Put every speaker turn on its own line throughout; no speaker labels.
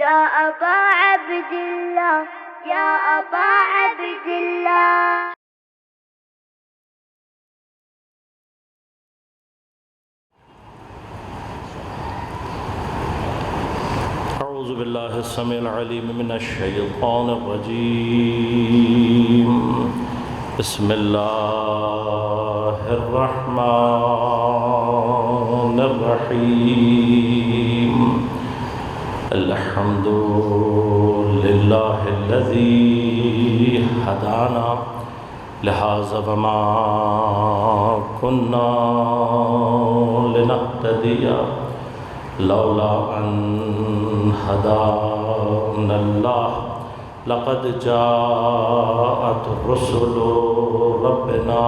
يا أبا عبد الله يا أبا عبد الله.
أعوذ بالله السميع العليم من الشيطان الرجيم. بسم الله الرحمن الرحيم. الحمد لله الذي هدانا لهذا وما كنا لنهتدي لولا أن هدانا الله لقد جاءت رسل ربنا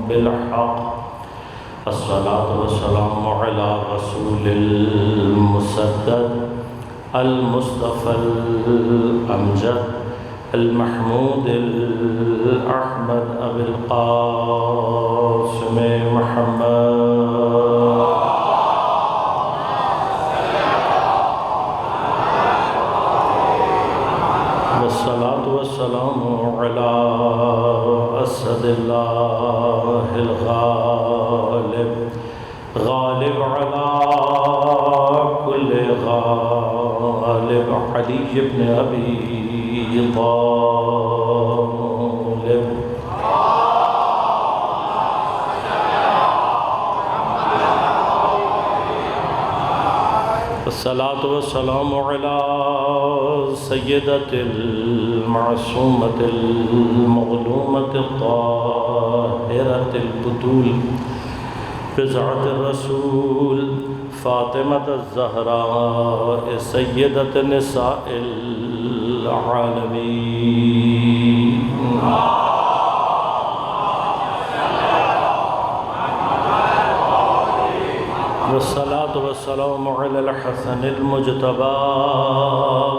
بالحق. الصلاة والسلام على رسول المسدد المصطفى الأمجد المحمود الأحمد أبي القاسم محمد. والصلاة والسلام على أسد الله الغالب غالب على كل غالب علي بن أبي طالب. الصلاة والسلام على سيدة المعصومة المظلومة الطاهرة البتول بضعة الرسول فاطمة الزهراء سيدة نساء العالمين. والصلاة والسلام على الحسن المجتبى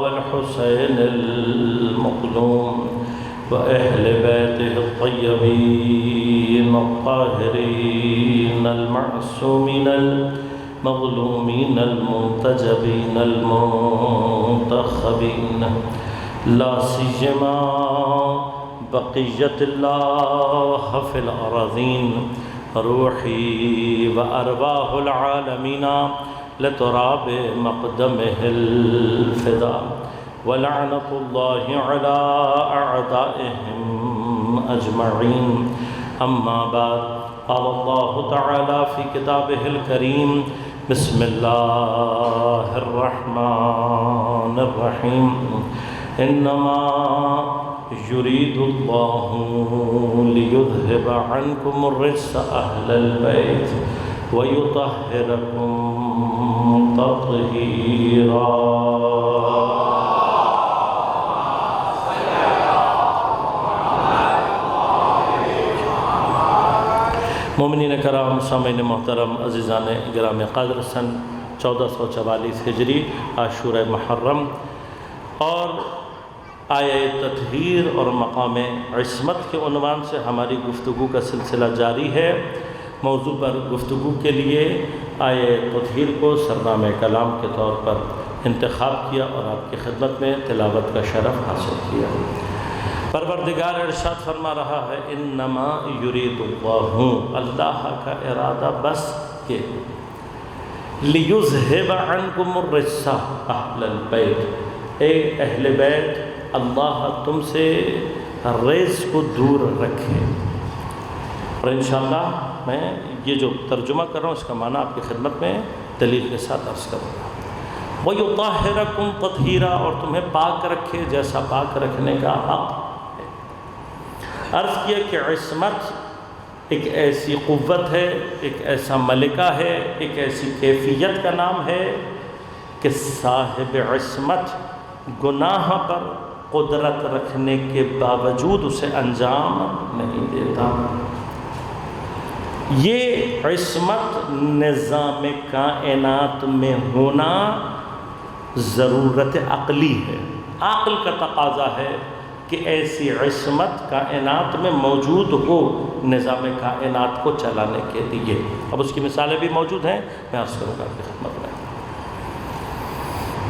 والحسين المظلوم وأهل بيته الطيبين الطاهرين المعصومين المظلومين المنتجبين المنتخبين، لا سيما بقية الله في الأراضين. روحي وأرواح العالمين لتراب مقدمه الفداء، ولعنة الله على أعدائهم أجمعين. أما بعد، قال الله تعالى في كتابه الكريم: بسم الله الرحمن الرحيم. إنما يريد الله ليذهب عنكم الرجس أهل البيت ويطهركم تطهيرا. مومنین کرام، سامعین محترم، عزیزان گرام قدر، سن 1444 ہجری عاشورہ محرم اور آیہ تطہیر اور مقام عصمت کے عنوان سے ہماری گفتگو کا سلسلہ جاری ہے۔ موضوع پر گفتگو کے لیے آیہ تطہیر کو سرنامہ کلام کے طور پر انتخاب کیا اور آپ کی خدمت میں تلاوت کا شرف حاصل کیا۔ پروردگار ارشاد فرما رہا ہے: انما یرید اللہ، اللہ کا ارادہ بس کہ لیذہب عنکم الرجس اہل البیت، اے اہل بیت، اللہ تم سے ریز کو دور رکھے۔ اور انشاءاللہ میں یہ جو ترجمہ کر رہا ہوں اس کا معنی آپ کی خدمت میں دلیل کے ساتھ عرض کروں گا۔ وَيُطَهِّرَكُمْ تَطْهِيرًا، اور تمہیں پاک رکھے جیسا پاک رکھنے کا حق ہے۔ عرض کیا کہ عصمت ایک ایسی قوت ہے، ایک ایسا ملکہ ہے، ایک ایسی کیفیت کا نام ہے کہ صاحب عصمت گناہ پر قدرت رکھنے کے باوجود اسے انجام نہیں دیتا۔ یہ عصمت نظام کائنات میں ہونا ضرورت عقلی ہے، عقل کا تقاضا ہے کہ ایسی عصمت کائنات میں موجود ہو نظام کائنات کو چلانے کے لیے۔ اب اس کی مثالیں بھی موجود ہیں، میں عرض کروں گا آپ کی خدمت میں۔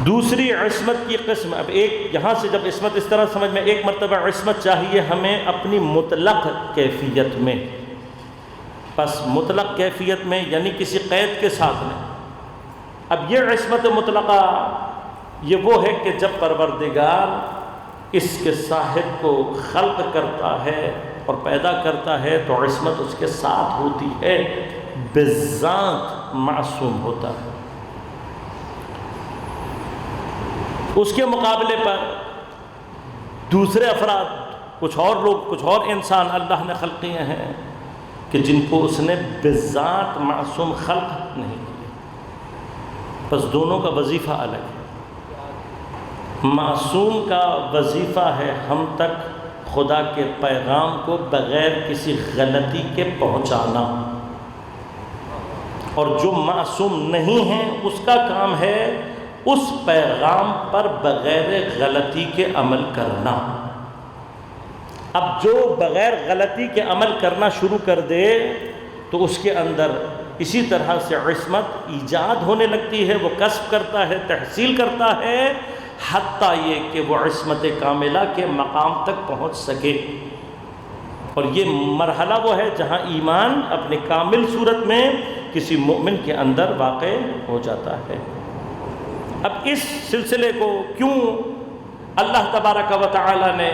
دوسری عصمت کی قسم، اب ایک یہاں سے جب عصمت اس طرح سمجھ میں، ایک مرتبہ عصمت چاہیے ہمیں اپنی مطلق کیفیت میں، بس مطلق کیفیت میں یعنی کسی قید کے ساتھ نہیں۔ اب یہ عصمت مطلقہ یہ وہ ہے کہ جب پروردگار اس کے صاحب کو خلق کرتا ہے اور پیدا کرتا ہے تو عصمت اس کے ساتھ ہوتی ہے، بذات معصوم ہوتا ہے۔ اس کے مقابلے پر دوسرے افراد، کچھ اور لوگ، کچھ اور انسان اللہ نے خلق کیے ہیں کہ جن کو اس نے بذات معصوم خلق نہیں کیا، بس دونوں کا وظیفہ الگ ہے۔ معصوم کا وظیفہ ہے ہم تک خدا کے پیغام کو بغیر کسی غلطی کے پہنچانا، اور جو معصوم نہیں ہے اس کا کام ہے اس پیغام پر بغیر غلطی کے عمل کرنا۔ اب جو بغیر غلطی کے عمل کرنا شروع کر دے تو اس کے اندر اسی طرح سے عصمت ایجاد ہونے لگتی ہے، وہ کسب کرتا ہے، تحصیل کرتا ہے، حتیٰ یہ کہ وہ عصمت کاملہ کے مقام تک پہنچ سکے۔ اور یہ مرحلہ وہ ہے جہاں ایمان اپنے کامل صورت میں کسی مومن کے اندر واقع ہو جاتا ہے۔ اب اس سلسلے کو کیوں اللہ تبارک و تعالی نے،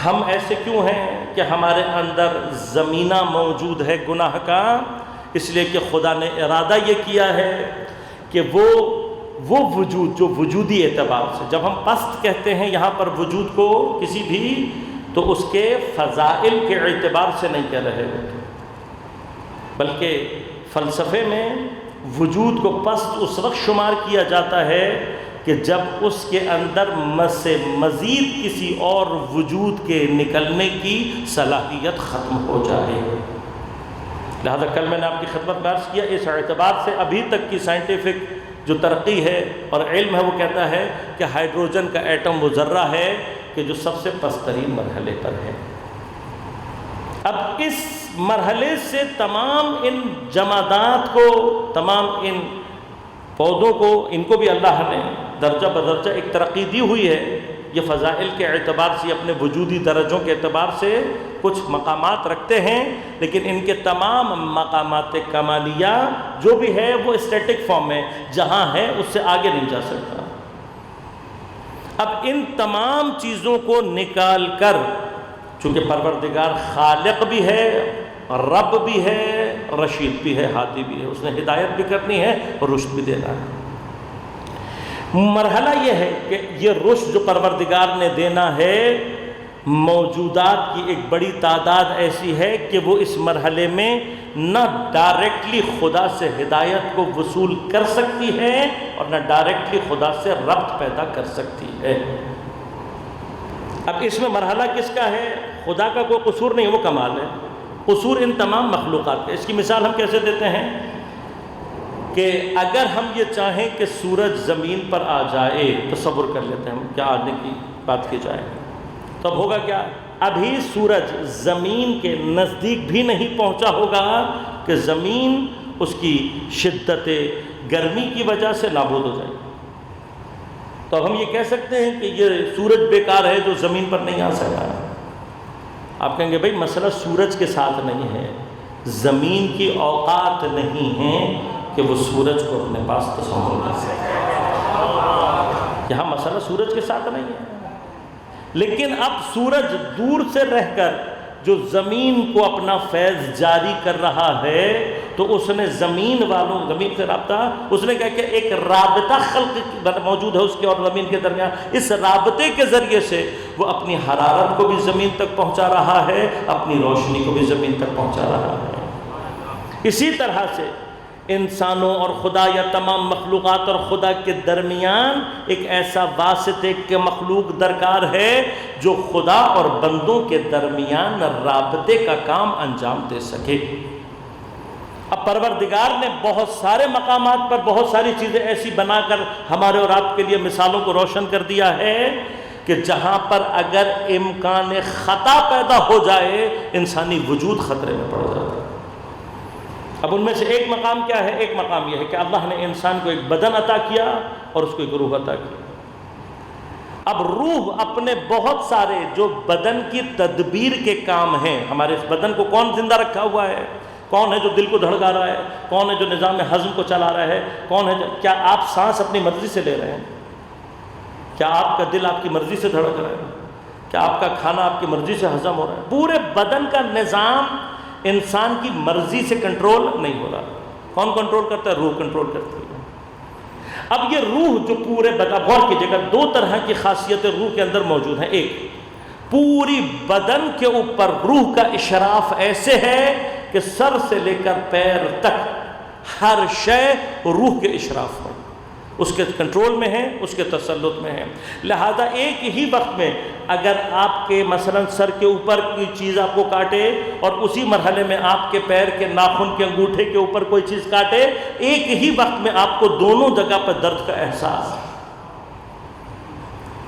ہم ایسے کیوں ہیں کہ ہمارے اندر زمینہ موجود ہے گناہ کا؟ اس لیے کہ خدا نے ارادہ یہ کیا ہے کہ وہ وجود جو وجودی اعتبار سے، جب ہم پست کہتے ہیں یہاں پر وجود کو کسی بھی، تو اس کے فضائل کے اعتبار سے نہیں کہہ رہے ہوتے، بلکہ فلسفے میں وجود کو پست اس وقت شمار کیا جاتا ہے کہ جب اس کے اندر سے مزید کسی اور وجود کے نکلنے کی صلاحیت ختم ہو جائے۔ لہذا کل میں نے آپ کی خدمت میں عرض کیا، اس اعتبار سے ابھی تک کی سائنٹیفک جو ترقی ہے اور علم ہے وہ کہتا ہے کہ ہائیڈروجن کا ایٹم وہ ذرہ ہے کہ جو سب سے پست ترین مرحلے پر ہے۔ اب اس مرحلے سے تمام ان جمادات کو، تمام ان پودوں کو، ان کو بھی اللہ نے درجہ بدرجہ ایک ترقی دی ہوئی ہے۔ یہ فضائل کے اعتبار سے، اپنے وجودی درجوں کے اعتبار سے کچھ مقامات رکھتے ہیں، لیکن ان کے تمام مقامات کمالیہ جو بھی ہے وہ اسٹیٹک فارم میں جہاں ہے اس سے آگے نہیں جا سکتا۔ اب ان تمام چیزوں کو نکال کر، چونکہ پروردگار خالق بھی ہے، رب بھی ہے، رشید بھی ہے، ہادی بھی ہے، اس نے ہدایت بھی کرنی ہے اور رشد بھی دینا ہے۔ مرحلہ یہ ہے کہ یہ رشد جو پروردگار نے دینا ہے، موجودات کی ایک بڑی تعداد ایسی ہے کہ وہ اس مرحلے میں نہ ڈائریکٹلی خدا سے ہدایت کو وصول کر سکتی ہے اور نہ ڈائریکٹلی خدا سے ربط پیدا کر سکتی ہے۔ اب اس میں مرحلہ کس کا ہے؟ خدا کا کوئی قصور نہیں، وہ کمال ہے، قصور ان تمام مخلوقات کا۔ اس کی مثال ہم کیسے دیتے ہیں کہ اگر ہم یہ چاہیں کہ سورج زمین پر آ جائے، تصور کر لیتے ہیں ہم کیا آنے کی بات کی جائے، تب ہوگا کیا؟ ابھی سورج زمین کے نزدیک بھی نہیں پہنچا ہوگا کہ زمین اس کی شدت گرمی کی وجہ سے نابود ہو جائے۔ تو اب ہم یہ کہہ سکتے ہیں کہ یہ سورج بیکار ہے جو زمین پر نہیں آ سکا۔ آپ کہیں گے بھائی مسئلہ سورج کے ساتھ نہیں ہے، زمین کی اوقات نہیں ہیں کہ وہ سورج کو اپنے پاس تصور کر سکے۔ یہاں مسئلہ سورج کے ساتھ نہیں ہے، لیکن اب سورج دور سے رہ کر جو زمین کو اپنا فیض جاری کر رہا ہے، تو اس نے زمین والوں، زمین سے رابطہ، اس نے کہا کہ ایک رابطہ خلق موجود ہے اس کے اور زمین کے درمیان، اس رابطے کے ذریعے سے وہ اپنی حرارت کو بھی زمین تک پہنچا رہا ہے، اپنی روشنی کو بھی زمین تک پہنچا رہا ہے۔ اسی طرح سے انسانوں اور خدا یا تمام مخلوقات اور خدا کے درمیان ایک ایسا واسطے کے مخلوق درکار ہے جو خدا اور بندوں کے درمیان رابطے کا کام انجام دے سکے۔ اب پروردگار نے بہت سارے مقامات پر بہت ساری چیزیں ایسی بنا کر ہمارے اور آپ کے لیے مثالوں کو روشن کر دیا ہے کہ جہاں پر اگر امکان خطا پیدا ہو جائے انسانی وجود خطرے میں پڑ جاتا ہے۔ اب ان میں سے ایک مقام کیا ہے؟ ایک مقام یہ ہے کہ اللہ نے انسان کو ایک بدن عطا کیا اور اس کو ایک روح عطا کیا۔ اب روح اپنے بہت سارے جو بدن کی تدبیر کے کام ہیں، ہمارے اس بدن کو کون زندہ رکھا ہوا ہے؟ کون ہے جو دل کو دھڑکا رہا ہے؟ کون ہے جو نظام ہضم کو چلا رہا ہے؟ کون ہے کیا آپ سانس اپنی مرضی سے لے رہے ہیں؟ کیا آپ کا دل آپ کی مرضی سے دھڑک رہا ہے؟ کیا آپ کا کھانا آپ کی مرضی سے ہضم ہو رہا ہے؟ پورے بدن کا نظام انسان کی مرضی سے کنٹرول نہیں ہو رہا۔ کون کنٹرول کرتا ہے؟ روح کنٹرول کرتی ہے۔ اب یہ روح جو پورے بدن، غور کیجیے گا، دو طرح کی خاصیتیں روح کے اندر موجود ہیں۔ ایک، پوری بدن کے اوپر روح کا اشراف ایسے ہے کہ سر سے لے کر پیر تک ہر شے روح کے اشراف میں، اس کے کنٹرول میں ہے، اس کے تسلط میں ہے۔ لہذا ایک ہی وقت میں اگر آپ کے مثلا سر کے اوپر کوئی چیز آپ کو کاٹے اور اسی مرحلے میں آپ کے پیر کے ناخن کے انگوٹھے کے اوپر کوئی چیز کاٹے، ایک ہی وقت میں آپ کو دونوں جگہ پر درد کا احساس ہے۔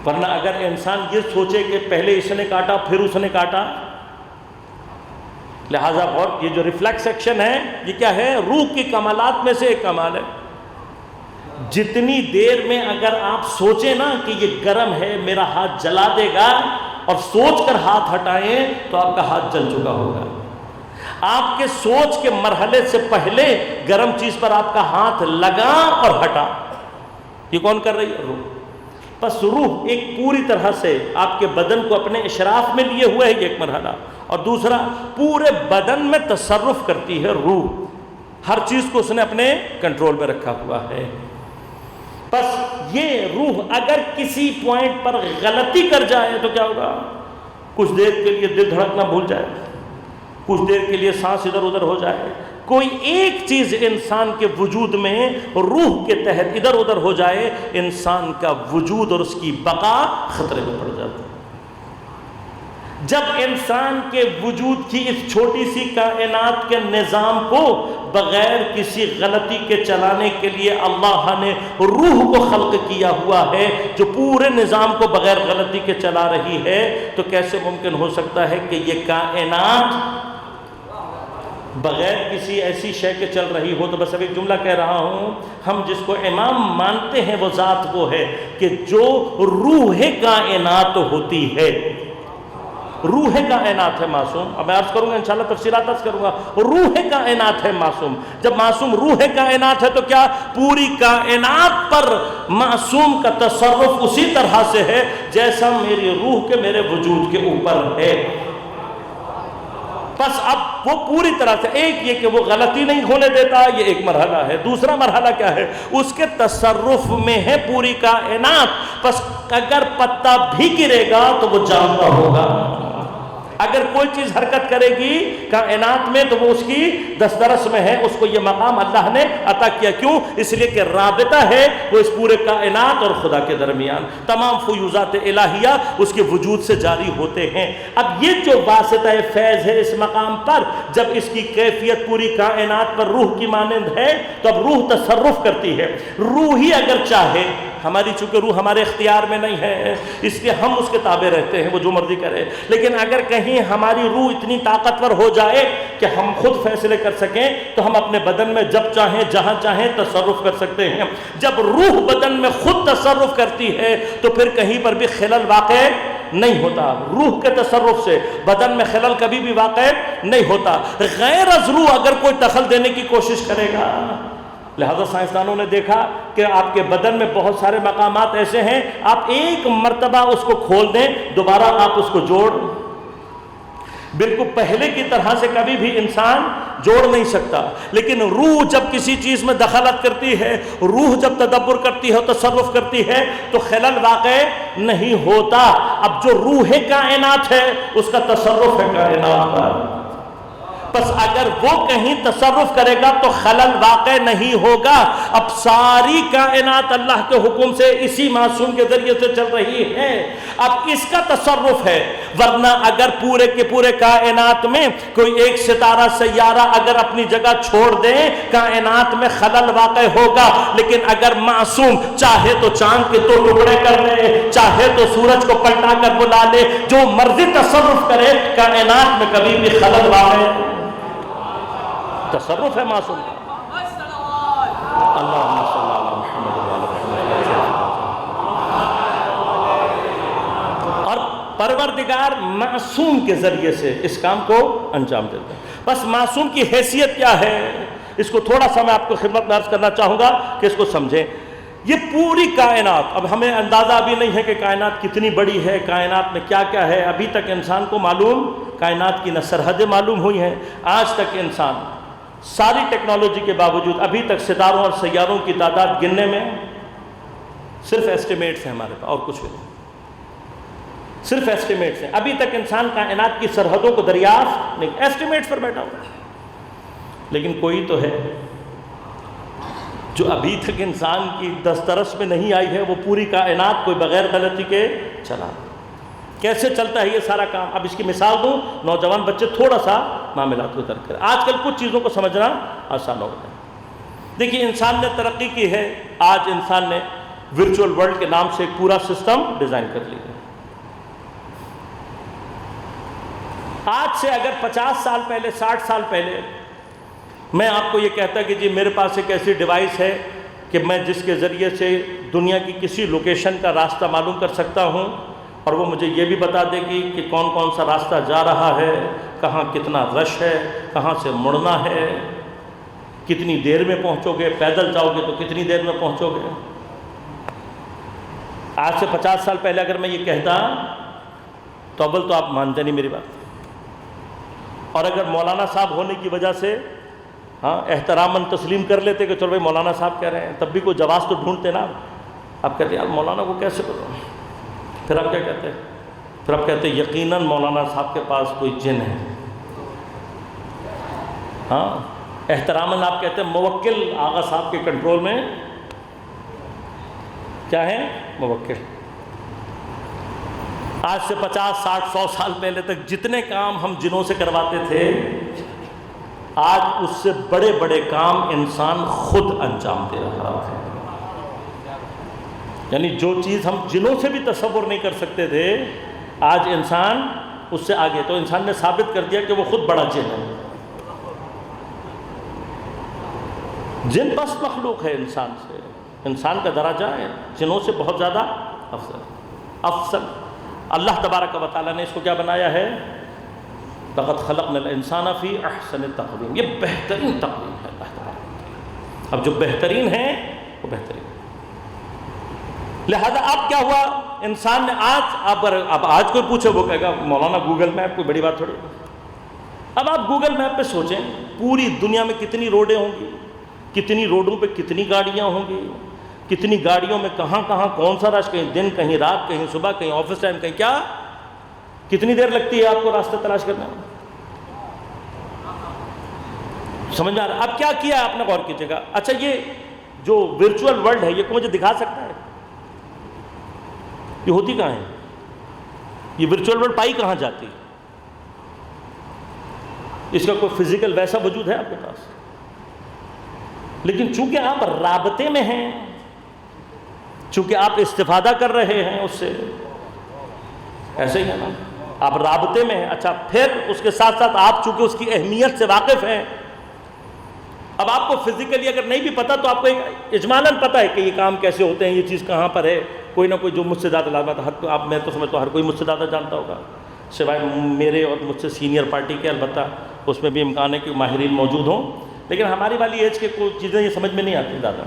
ورنہ اگر انسان یہ سوچے کہ پہلے اس نے کاٹا پھر اس نے کاٹا، لہذا اور یہ جو ریفلیکس ایکشن ہے یہ کیا ہے؟ روح کی کمالات میں سے ایک کمال ہے۔ جتنی دیر میں اگر آپ سوچیں نا کہ یہ گرم ہے میرا ہاتھ جلا دے گا اور سوچ کر ہاتھ ہٹائیں تو آپ کا ہاتھ جل چکا ہوگا۔ آپ کے سوچ کے مرحلے سے پہلے گرم چیز پر آپ کا ہاتھ لگا اور ہٹا، یہ کون کر رہی ہے؟ روح۔ پس روح ایک پوری طرح سے آپ کے بدن کو اپنے اشراف میں لیے ہوئے ہے، یہ ایک مرحلہ، اور دوسرا پورے بدن میں تصرف کرتی ہے روح، ہر چیز کو اس نے اپنے کنٹرول میں رکھا ہوا ہے۔ پس یہ روح اگر کسی پوائنٹ پر غلطی کر جائے تو کیا ہوگا؟ کچھ دیر کے لیے دل دھڑکنا بھول جائے، کچھ دیر کے لیے سانس ادھر ادھر ہو جائے، کوئی ایک چیز انسان کے وجود میں روح کے تحت ادھر ادھر ہو جائے، انسان کا وجود اور اس کی بقا خطرے میں پڑ جاتی ہے۔ جب انسان کے وجود کی اس چھوٹی سی کائنات کے نظام کو بغیر کسی غلطی کے چلانے کے لیے اللہ نے روح کو خلق کیا ہوا ہے جو پورے نظام کو بغیر غلطی کے چلا رہی ہے، تو کیسے ممکن ہو سکتا ہے کہ یہ کائنات بغیر کسی ایسی شے کے چل رہی ہو؟ تو بس اب ایک جملہ کہہ رہا ہوں، ہم جس کو امام مانتے ہیں وہ ذات وہ ہے کہ جو روح کائنات ہوتی ہے، روح کائنات ہے معصوم۔ اب میں عرض کروں گا انشاءاللہ تفصیلات عرض کروں گا، روح کائنات ہے معصوم۔ جب معصوم روح کائنات ہے تو کیا پوری کائنات پر معصوم کا تصرف اسی طرح سے ہے جیسا میری روح کے میرے وجود کے اوپر ہے۔ بس اب وہ پوری طرح سے ایک یہ کہ وہ غلطی نہیں ہونے دیتا، یہ ایک مرحلہ ہے۔ دوسرا مرحلہ کیا ہے؟ اس کے تصرف میں ہے پوری کائنات۔ بس اگر پتا بھی گرے گا تو وہ جانتا ہوگا، اگر کوئی چیز حرکت کرے گی کائنات میں تو وہ اس کی دسترس میں ہے۔ اس کو یہ مقام اللہ نے عطا کیا، کیوں؟ اس لیے کہ رابطہ ہے وہ اس پورے کائنات اور خدا کے درمیان، تمام فیوضات الہیہ اس کے وجود سے جاری ہوتے ہیں۔ اب یہ جو واسطہ فیض ہے اس مقام پر، جب اس کی کیفیت پوری کائنات پر روح کی مانند ہے تو اب روح تصرف کرتی ہے۔ روح ہی اگر چاہے، ہماری چونکہ روح ہمارے اختیار میں نہیں ہے اس لیے ہم اس کے تابع رہتے ہیں، وہ جو مرضی کرے، لیکن اگر کہیں ہماری روح اتنی طاقتور ہو جائے کہ ہم خود فیصلے کر سکیں تو ہم اپنے بدن میں جب چاہیں جہاں چاہیں تصرف کر سکتے ہیں۔ جب روح بدن میں خود تصرف کرتی ہے تو پھر کہیں پر بھی خلل واقع نہیں ہوتا۔ روح کے تصرف سے بدن میں خلل کبھی بھی واقع نہیں ہوتا۔ غیر از روح اگر کوئی دخل دینے کی کوشش کرے گا، لہذا سائنسدانوں نے دیکھا کہ آپ کے بدن میں بہت سارے مقامات ایسے ہیں، آپ ایک مرتبہ اس کو کھول دیں دوبارہ آپ اس کو جوڑ بالکل پہلے کی طرح سے کبھی بھی انسان جوڑ نہیں سکتا۔ لیکن روح جب کسی چیز میں دخلت کرتی ہے، روح جب تدبر کرتی ہے، تصرف کرتی ہے تو خلل واقع نہیں ہوتا۔ اب جو روح کائنات ہے اس کا تصرف ہے کائنات پر، بس اگر وہ کہیں تصرف کرے گا تو خلل واقع نہیں ہوگا۔ اب ساری کائنات اللہ کے حکم سے اسی معصوم کے ذریعے سے چل رہی ہے، اب اس کا تصرف ہے۔ ورنہ اگر پورے کے پورے کائنات میں کوئی ایک ستارہ سیارہ اگر اپنی جگہ چھوڑ دیں کائنات میں خلل واقع ہوگا، لیکن اگر معصوم چاہے تو چاند کے 2 ٹکڑے کر لے، چاہے تو سورج کو پلٹا کر بلا لے، جو مرضی تصرف کرے کائنات میں کبھی بھی خلل واقع تصرف ہے معصوم کا. اللہم صلی علی محمد و علی محمد. اور پروردگار معصوم کے ذریعے سے اس کام کو انجام دیتا ہے. بس معصوم کی حیثیت کیا ہے اس کو تھوڑا سا میں آپ کو خدمت میں عرض کرنا چاہوں گا کہ اس کو سمجھیں. یہ پوری کائنات، اب ہمیں اندازہ ابھی نہیں ہے کہ کائنات کتنی بڑی ہے، کائنات میں کیا کیا ہے، ابھی تک انسان کو معلوم، کائنات کی نہ سرحدیں معلوم ہوئی ہیں. آج تک انسان ساری ٹیکنالوجی کے باوجود ابھی تک ستاروں اور سیاروں کی تعداد گننے میں صرف ایسٹیمیٹس ہیں ہمارے پاس، اور کچھ بھی نہیں، صرف ایسٹیمیٹس ہیں. ابھی تک انسان کائنات کی سرحدوں کو دریافت نہیں، ایسٹیمیٹس پر بیٹھا ہوا ہے. لیکن کوئی تو ہے جو ابھی تک انسان کی دسترس میں نہیں آئی ہے، وہ پوری کائنات کوئی بغیر غلطی کے چلا. کیسے چلتا ہے یہ سارا کام؟ اب اس کی مثال دوں، نوجوان بچے تھوڑا سا معاملات کو ترک کریں. آج کل کچھ چیزوں کو سمجھنا آسان ہو گیا. دیکھیے انسان نے ترقی کی ہے. آج انسان نے ورچوئل ورلڈ کے نام سے ایک پورا سسٹم ڈیزائن کر لیا ہے. آج سے اگر 50 سال پہلے، 60 سال پہلے میں آپ کو یہ کہتا کہ جی میرے پاس ایک ایسی ڈیوائس ہے کہ میں جس کے ذریعے سے دنیا کی کسی لوکیشن کا راستہ معلوم کر سکتا ہوں، اور وہ مجھے یہ بھی بتا دے گی کہ کون کون سا راستہ جا رہا ہے، کہاں کتنا رش ہے، کہاں سے مڑنا ہے، کتنی دیر میں پہنچو گے، پیدل جاؤ گے تو کتنی دیر میں پہنچو گے. آج سے 50 سال پہلے اگر میں یہ کہتا تو اول تو آپ مانتے نہیں میری بات. اور اگر مولانا صاحب ہونے کی وجہ سے احتراماً تسلیم کر لیتے کہ چلو بھائی مولانا صاحب کہہ رہے ہیں، تب بھی کوئی جواز تو ڈھونڈتے نا. آپ کہتے ہیں یار مولانا کو کیسے کرو؟ پھر آپ کیا کہتے ہیں؟ پھر آپ کہتے ہیں یقیناً مولانا صاحب کے پاس کوئی جن ہے. احتراماً آپ کہتے ہیں موکل آغا صاحب کے کنٹرول میں کیا ہے؟ موکل. آج سے 50 60 100 سال پہلے تک جتنے کام ہم جنوں سے کرواتے تھے، آج اس سے بڑے بڑے کام انسان خود انجام دے رہا ہے. یعنی جو چیز ہم جنوں سے بھی تصور نہیں کر سکتے تھے، آج انسان اس سے آگے. تو انسان نے ثابت کر دیا کہ وہ خود بڑا جن ہے. جن بس مخلوق ہے انسان سے، انسان کا درجہ ہے جنوں سے بہت زیادہ افضل. اللہ تبارک و تعالیٰ نے اس کو کیا بنایا ہے؟ لقد خلقنا الانسان فی احسن تقویم. یہ بہترین تقویم ہے اللہ تبارک. اب جو بہترین ہے وہ بہترین. لہذا اب کیا ہوا؟ انسان نے اب آج کوئی پوچھے وہ کہے گا مولانا گوگل میپ کوئی بڑی بات تھوڑی. اب آپ گوگل میپ پہ سوچیں پوری دنیا میں کتنی روڈیں ہوں گی، کتنی روڈوں پہ کتنی گاڑیاں ہوں گی، کتنی گاڑیوں میں کہاں کہاں کون سا رش، کہیں دن کہیں رات، کہیں صبح کہیں آفس ٹائم کہیں کیا، کتنی دیر لگتی ہے آپ کو راستہ تلاش کرنے میں؟ سمجھ میں آ رہا؟ اب کیا کیا آپ نے غور کیجیے گا. اچھا یہ جو ورچوئل ورلڈ ہے یہ کوئی مجھے دکھا سکتا ہے یہ ہوتی کہاں ہے؟ یہ ورچوئل ورلڈ پائی کہاں جاتی؟ اس کا کوئی فزیکل ویسا وجود ہے آپ کے پاس؟ لیکن چونکہ آپ رابطے میں ہیں، چونکہ آپ استفادہ کر رہے ہیں اس سے، ایسے ہی ہے نا، آپ رابطے میں ہیں. اچھا پھر اس کے ساتھ ساتھ آپ چونکہ اس کی اہمیت سے واقف ہیں. اب آپ کو فزیکلی اگر نہیں بھی پتا تو آپ کو ایک اجمالاً پتہ ہے کہ یہ کام کیسے ہوتے ہیں، یہ چیز کہاں پر ہے. کوئی نہ کوئی جو مجھ سے زیادہ لازمت آپ میں تو سمجھتا ہوں ہر کوئی مجھ سے زیادہ جانتا ہوگا سوائے میرے اور مجھ سے سینئر پارٹی کے. البتہ اس میں بھی امکان ہے کہ ماہرین موجود ہوں، لیکن ہماری والی ایج کے کوئی چیزیں یہ سمجھ میں نہیں آتی زیادہ.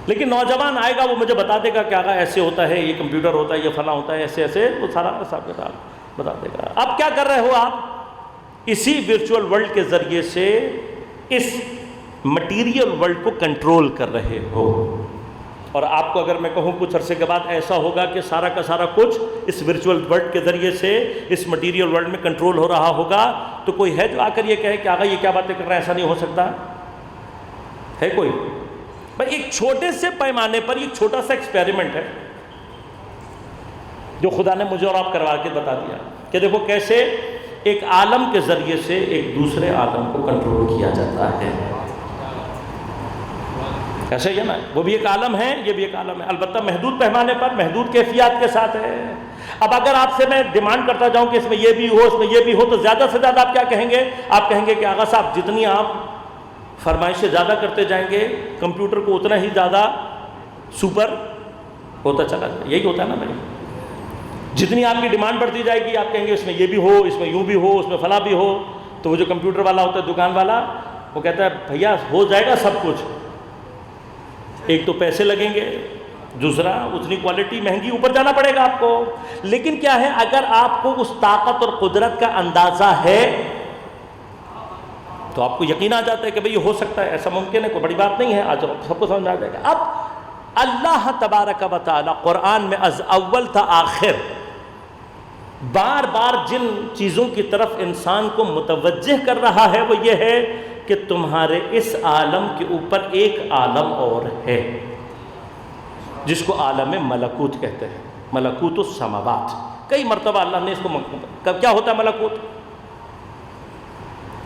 لیکن نوجوان آئے گا وہ مجھے بتا دے گا کہ آگا ایسے ہوتا ہے، یہ کمپیوٹر ہوتا ہے، یہ فلاں ہوتا ہے، ایسے ایسے وہ سارا حساب کتاب بتا دے گا. اب کیا کر رہے ہو آپ؟ اسی ورچوئل ورلڈ کے ذریعے سے اس مٹیریل ورلڈ کو کنٹرول کر رہے ہو. اور آپ کو اگر میں کہوں کچھ عرصے کے بعد ایسا ہوگا کہ سارا کا سارا کچھ اس ورچوئل ورلڈ کے ذریعے سے اس مٹیریل ورلڈ میں کنٹرول ہو رہا ہوگا، تو کوئی ہے جو آ کر یہ کہے کہ آگا یہ کیا باتیں کر رہے ہیں، ایسا نہیں ہو سکتا ہے کوئی؟ بھائی ایک چھوٹے سے پیمانے پر ایک چھوٹا سا ایکسپیریمنٹ ہے جو خدا نے مجھے اور آپ کروا کے بتا دیا کہ دیکھو کیسے ایک عالم کے ذریعے سے ایک دوسرے عالم کو کنٹرول کیا جاتا ہے. ایسے ہی نا، وہ بھی ایک عالم ہے، یہ بھی ایک عالم ہے، البتہ محدود پیمانے پر، محدود کیفیات کے ساتھ ہے. اب اگر آپ سے میں ڈیمانڈ کرتا جاؤں کہ اس میں یہ بھی ہو، اس میں یہ بھی ہو، تو زیادہ سے زیادہ آپ کیا کہیں گے؟ آپ کہیں گے کہ آغا صاحب جتنی آپ فرمائشیں زیادہ کرتے جائیں گے، کمپیوٹر کو اتنا ہی زیادہ سپر ہوتا چلا جائے. یہی ہوتا ہے نا بھائی. جتنی آپ کی ڈیمانڈ بڑھتی جائے گی، آپ کہیں گے اس میں یہ بھی ہو، اس میں یوں بھی ہو، اس میں فلاں بھی ہو. تو وہ جو کمپیوٹر والا ہوتا ہے، دکان والا، وہ کہتا ہے بھیا ہو جائے گا سب کچھ، ایک تو پیسے لگیں گے، دوسرا اتنی کوالٹی مہنگی اوپر جانا پڑے گا آپ کو. لیکن کیا ہے، اگر آپ کو اس طاقت اور قدرت کا اندازہ ہے تو آپ کو یقین آ جاتا ہے کہ بھئی یہ ہو سکتا ہے، ایسا ممکن ہے، کوئی بڑی بات نہیں ہے. آج سب کو سمجھ آ جائے گا. اب اللہ تبارک و تعالی قرآن میں از اول تا آخر بار بار جن چیزوں کی طرف انسان کو متوجہ کر رہا ہے وہ یہ ہے کہ تمہارے اس عالم کے اوپر ایک عالم اور ہے، جس کو عالم ملکوت کہتے ہیں، ملکوت السماوات. کئی مرتبہ اللہ نے اس کو کیا ہوتا ہے ملکوت.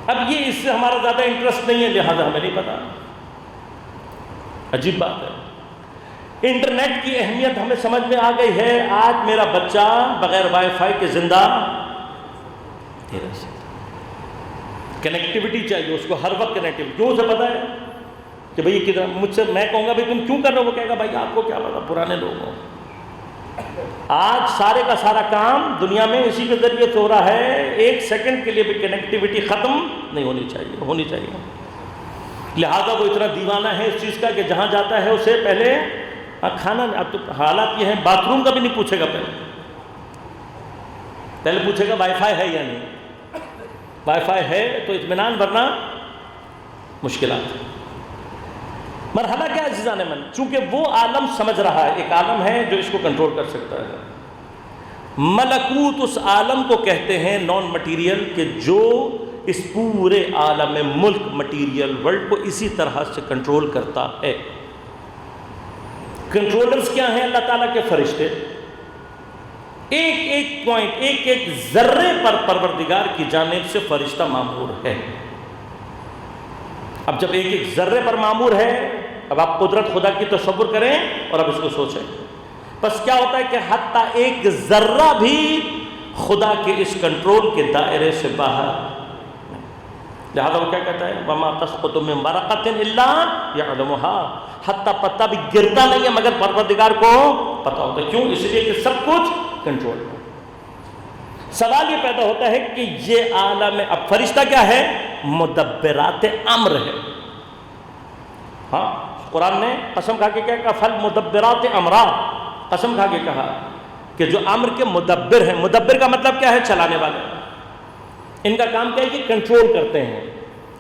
اب یہ اس سے ہمارا زیادہ انٹرسٹ نہیں ہے، لہذا ہمیں نہیں پتا. عجیب بات ہے، انٹرنیٹ کی اہمیت ہمیں سمجھ میں آ گئی ہے. آج میرا بچہ بغیر وائی فائی کے زندہ نہیں رہ سکتا. کنیکٹیوٹی چاہیے اس کو، ہر وقت کنیکٹیوٹی. کیوں اسے پتا ہے کہ بھئی کدھر، مجھ سے میں کہوں گا بھئی تم کیوں کر رہے ہو، وہ کہے گا بھائی آپ کو کیا پتا، پرانے لوگ ہو. آج سارے کا سارا کام دنیا میں اسی کے ذریعے سے ہو رہا ہے. ایک سیکنڈ کے لیے بھی کنیکٹیوٹی ختم نہیں ہونی چاہیے، ہونی چاہیے. لہذا وہ اتنا دیوانہ ہے اس چیز کا کہ جہاں جاتا ہے اسے پہلے کھانا، اب تو حالات یہ ہیں باتھ روم کا بھی نہیں پوچھے گا، پہلے پوچھے گا وائی فائی ہے یا نہیں. وائی فائی ہے تو اطمینان، ورنہ مشکلات. مرحلہ کیا ہے عزیزان من، چونکہ وہ عالم سمجھ رہا ہے، ایک عالم ہے جو اس کو کنٹرول کر سکتا ہے. ملکوت اس عالم کو کہتے ہیں، نان مٹیریل، کہ جو اس پورے عالم ملک مٹیریل ورلڈ کو اسی طرح سے کنٹرول کرتا ہے. کنٹرولرز کیا ہیں؟ اللہ تعالیٰ کے فرشتے. ایک ایک پوائنٹ، ایک ایک ذرے پر پروردگار کی جانب سے فرشتہ مامور ہے. اب جب ایک ایک ذرے پر مامور ہے، اب آپ قدرت خدا کی تصور کریں اور اب اس کو سوچیں. بس کیا ہوتا ہے کہ حتیٰ ایک ذرہ بھی خدا کے اس کنٹرول کے دائرے سے باہر. لہذا وہ کیا کہتا ہے، وَمَا تَسْقُطُ مِن وَرَقَةٍ إِلَّا يَعْلَمُهَا. حتیٰ پتہ بھی گرتا نہیں ہے مگر پروردگار کو پتہ ہوتا ہے. کیوں؟ اس لیے کہ سب کچھ کنٹرول ہے. سوال یہ پیدا ہوتا ہے کہ یہ عالم، اب فرشتہ کیا ہے؟ مدبرات امر ہے. ہاں، قرآن نے قسم کھا کے کیا کہا، فَالْمُدَبِّرَاتِ أَمْرًا. قسم کھا کے کہا کہ جو امر کے مدبر ہیں. مدبر کا مطلب کیا ہے؟ چلانے والے. ان کا کام کیا ہے کہ کنٹرول کرتے ہیں.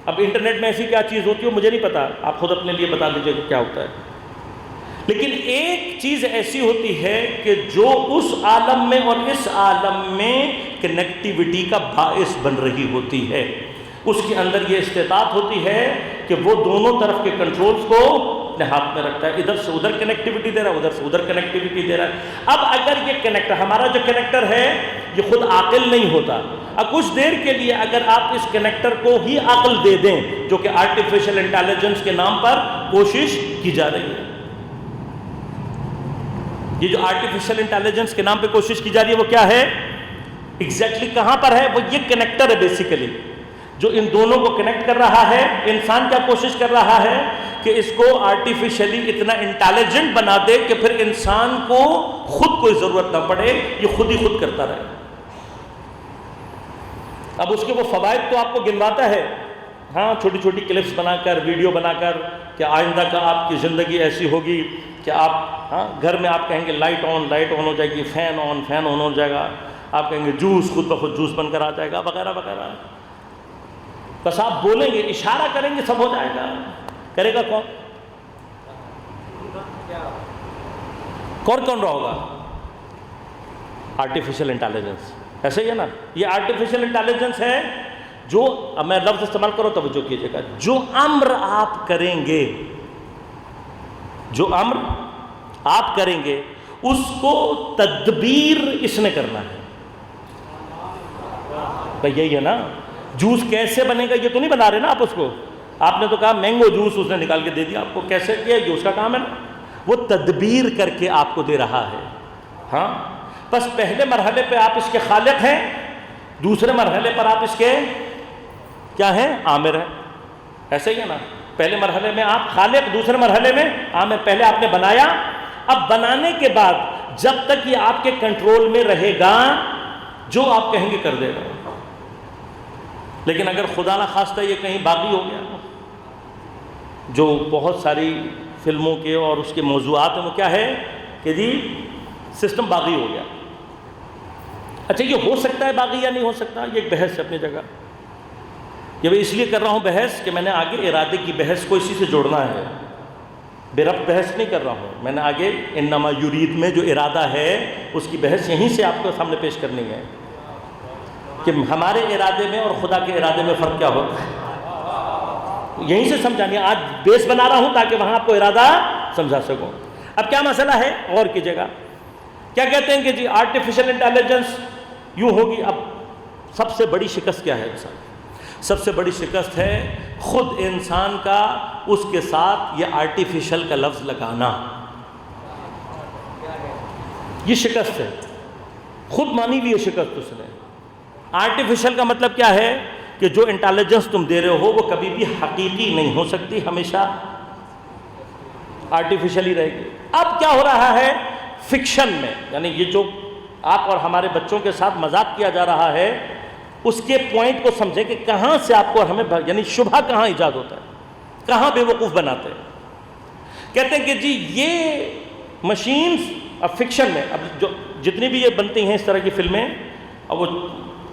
اب انٹرنیٹ میں ایسی کیا چیز ہوتی ہے مجھے نہیں پتا، آپ خود اپنے لیے بتا دیجئے کہ کیا ہوتا ہے. لیکن ایک چیز ایسی ہوتی ہے کہ جو اس عالم میں اور اس عالم میں کنیکٹیوٹی کا باعث بن رہی ہوتی ہے. اس کے اندر یہ استطاعت ہوتی ہے کہ وہ دونوں طرف کے کنٹرولز کو اپنے ہاتھ میں رکھتا ہے. ادھر سے ادھر کنیکٹیوٹی دے رہا ہے، ادھر سے ادھر کنیکٹیوٹی دے رہا ہے. اب اگر یہ کنیکٹر، ہمارا جو کنیکٹر ہے یہ خود عاقل نہیں ہوتا. اب کچھ دیر کے لیے اگر آپ اس کنیکٹر کو ہی عقل دے دیں، جو کہ آرٹیفیشل انٹیلیجنس کے نام پر کوشش کی جا رہی ہے. یہ جو آرٹیفیشل انٹیلیجنس کے نام پہ کوشش کی جا رہی ہے وہ کیا ہے ایگزیکٹلی کہاں پر ہے؟ وہ یہ کنیکٹر ہے بیسیکلی جو ان دونوں کو کنیکٹ کر رہا ہے. انسان کیا کوشش کر رہا ہے کہ اس کو آرٹیفیشلی اتنا انٹیلیجنٹ بنا دے کہ پھر انسان کو خود کوئی ضرورت نہ پڑے، یہ خود ہی خود کرتا رہے. اب اس کے وہ فوائد تو آپ کو گنواتا ہے، ہاں، چھوٹی چھوٹی کلپس بنا کر، ویڈیو بنا کر، کہ آئندہ کا آپ کی زندگی ایسی ہوگی کہ آپ، ہاں، گھر میں آپ کہیں گے لائٹ آن ہو جائے گی، فین آن ہو جائے گا، آپ کہیں گے جوس خود بخود جوس بن کر آ جائے گا، وغیرہ وغیرہ. بس آپ بولیں گے، اشارہ کریں گے، سب ہو جائے گا. کرے گا کون رہا ہوگا؟ Artificial intelligence. ایسے ہی ہے نا، یہ آرٹیفیشل انٹیلیجنس ہے جو، اب میں لفظ استعمال کروں توجہ کیجیے گا، جو امر آپ کریں گے، جو امر آپ کریں گے اس کو تدبیر اس نے کرنا ہے. بھئی یہی ہے نا، جوس کیسے بنے گا یہ تو نہیں بنا رہے نا آپ اس کو. آپ نے تو کہا مینگو جوس، اس نے نکال کے دے دیا آپ کو. کیسے کیا؟ یہ اس کا کام ہے نا. وہ تدبیر کر کے آپ کو دے رہا ہے. ہاں، بس پہلے مرحلے پہ آپ اس کے خالق ہیں، دوسرے مرحلے پر آپ اس کے کیا ہیں؟ عامر ہیں. ایسے ہی ہے نا. پہلے مرحلے میں آپ خالق، دوسرے مرحلے میں عامر. پہلے آپ نے بنایا، اب بنانے کے بعد جب تک یہ آپ کے کنٹرول میں رہے گا جو آپ کہیں گے کر دے گا. لیکن اگر خدا نہ خواستہ یہ کہیں باغی ہو گیا، جو بہت ساری فلموں کے اور اس کے موضوعات ہیں، وہ کیا ہے کہ جی سسٹم باغی ہو گیا. اچھا یہ ہو سکتا ہے باغی یا نہیں ہو سکتا، یہ ایک بحث ہے اپنی جگہ. یہ میں اس لیے کر رہا ہوں بحث کہ میں نے آگے ارادے کی بحث کو اسی سے جوڑنا ہے، بے ربط بحث نہیں کر رہا ہوں. میں نے آگے انما یرید میں جو ارادہ ہے اس کی بحث یہیں سے آپ کو سامنے پیش کرنی ہے کہ ہمارے ارادے میں اور خدا کے ارادے میں فرق کیا ہوتا ہے. یہیں سے سمجھانی، آج بیس بنا رہا ہوں تاکہ وہاں آپ کو ارادہ سمجھا سکوں. اب کیا مسئلہ ہے غور کیجیے گا. کیا کہتے ہیں کہ جی آرٹیفیشل انٹیلیجنس یوں ہوگی. اب سب سے بڑی شکست کیا ہے انسان؟ سب سے بڑی شکست ہے خود انسان کا اس کے ساتھ یہ آرٹیفیشل کا لفظ لگانا. یہ شکست ہے، خود مانی ہوئی شکست اس نے. آرٹیفیشل کا مطلب کیا ہے کہ جو انٹیلیجنس تم دے رہے ہو وہ کبھی بھی حقیقی نہیں ہو سکتی، ہمیشہ آرٹیفیشل ہی رہے گی. اب کیا ہو رہا ہے فکشن میں، یعنی یہ جو آپ اور ہمارے بچوں کے ساتھ مذاق کیا جا رہا ہے اس کے پوائنٹ کو سمجھیں کہ کہاں سے آپ کو اور ہمیں یعنی شبہ کہاں ایجاد ہوتا ہے، کہاں بے وقوف بناتے ہیں. کہتے ہیں کہ جی یہ مشینز اب فکشن میں، اب جو جتنی بھی یہ بنتی ہیں اس طرح کی فلمیں، اب وہ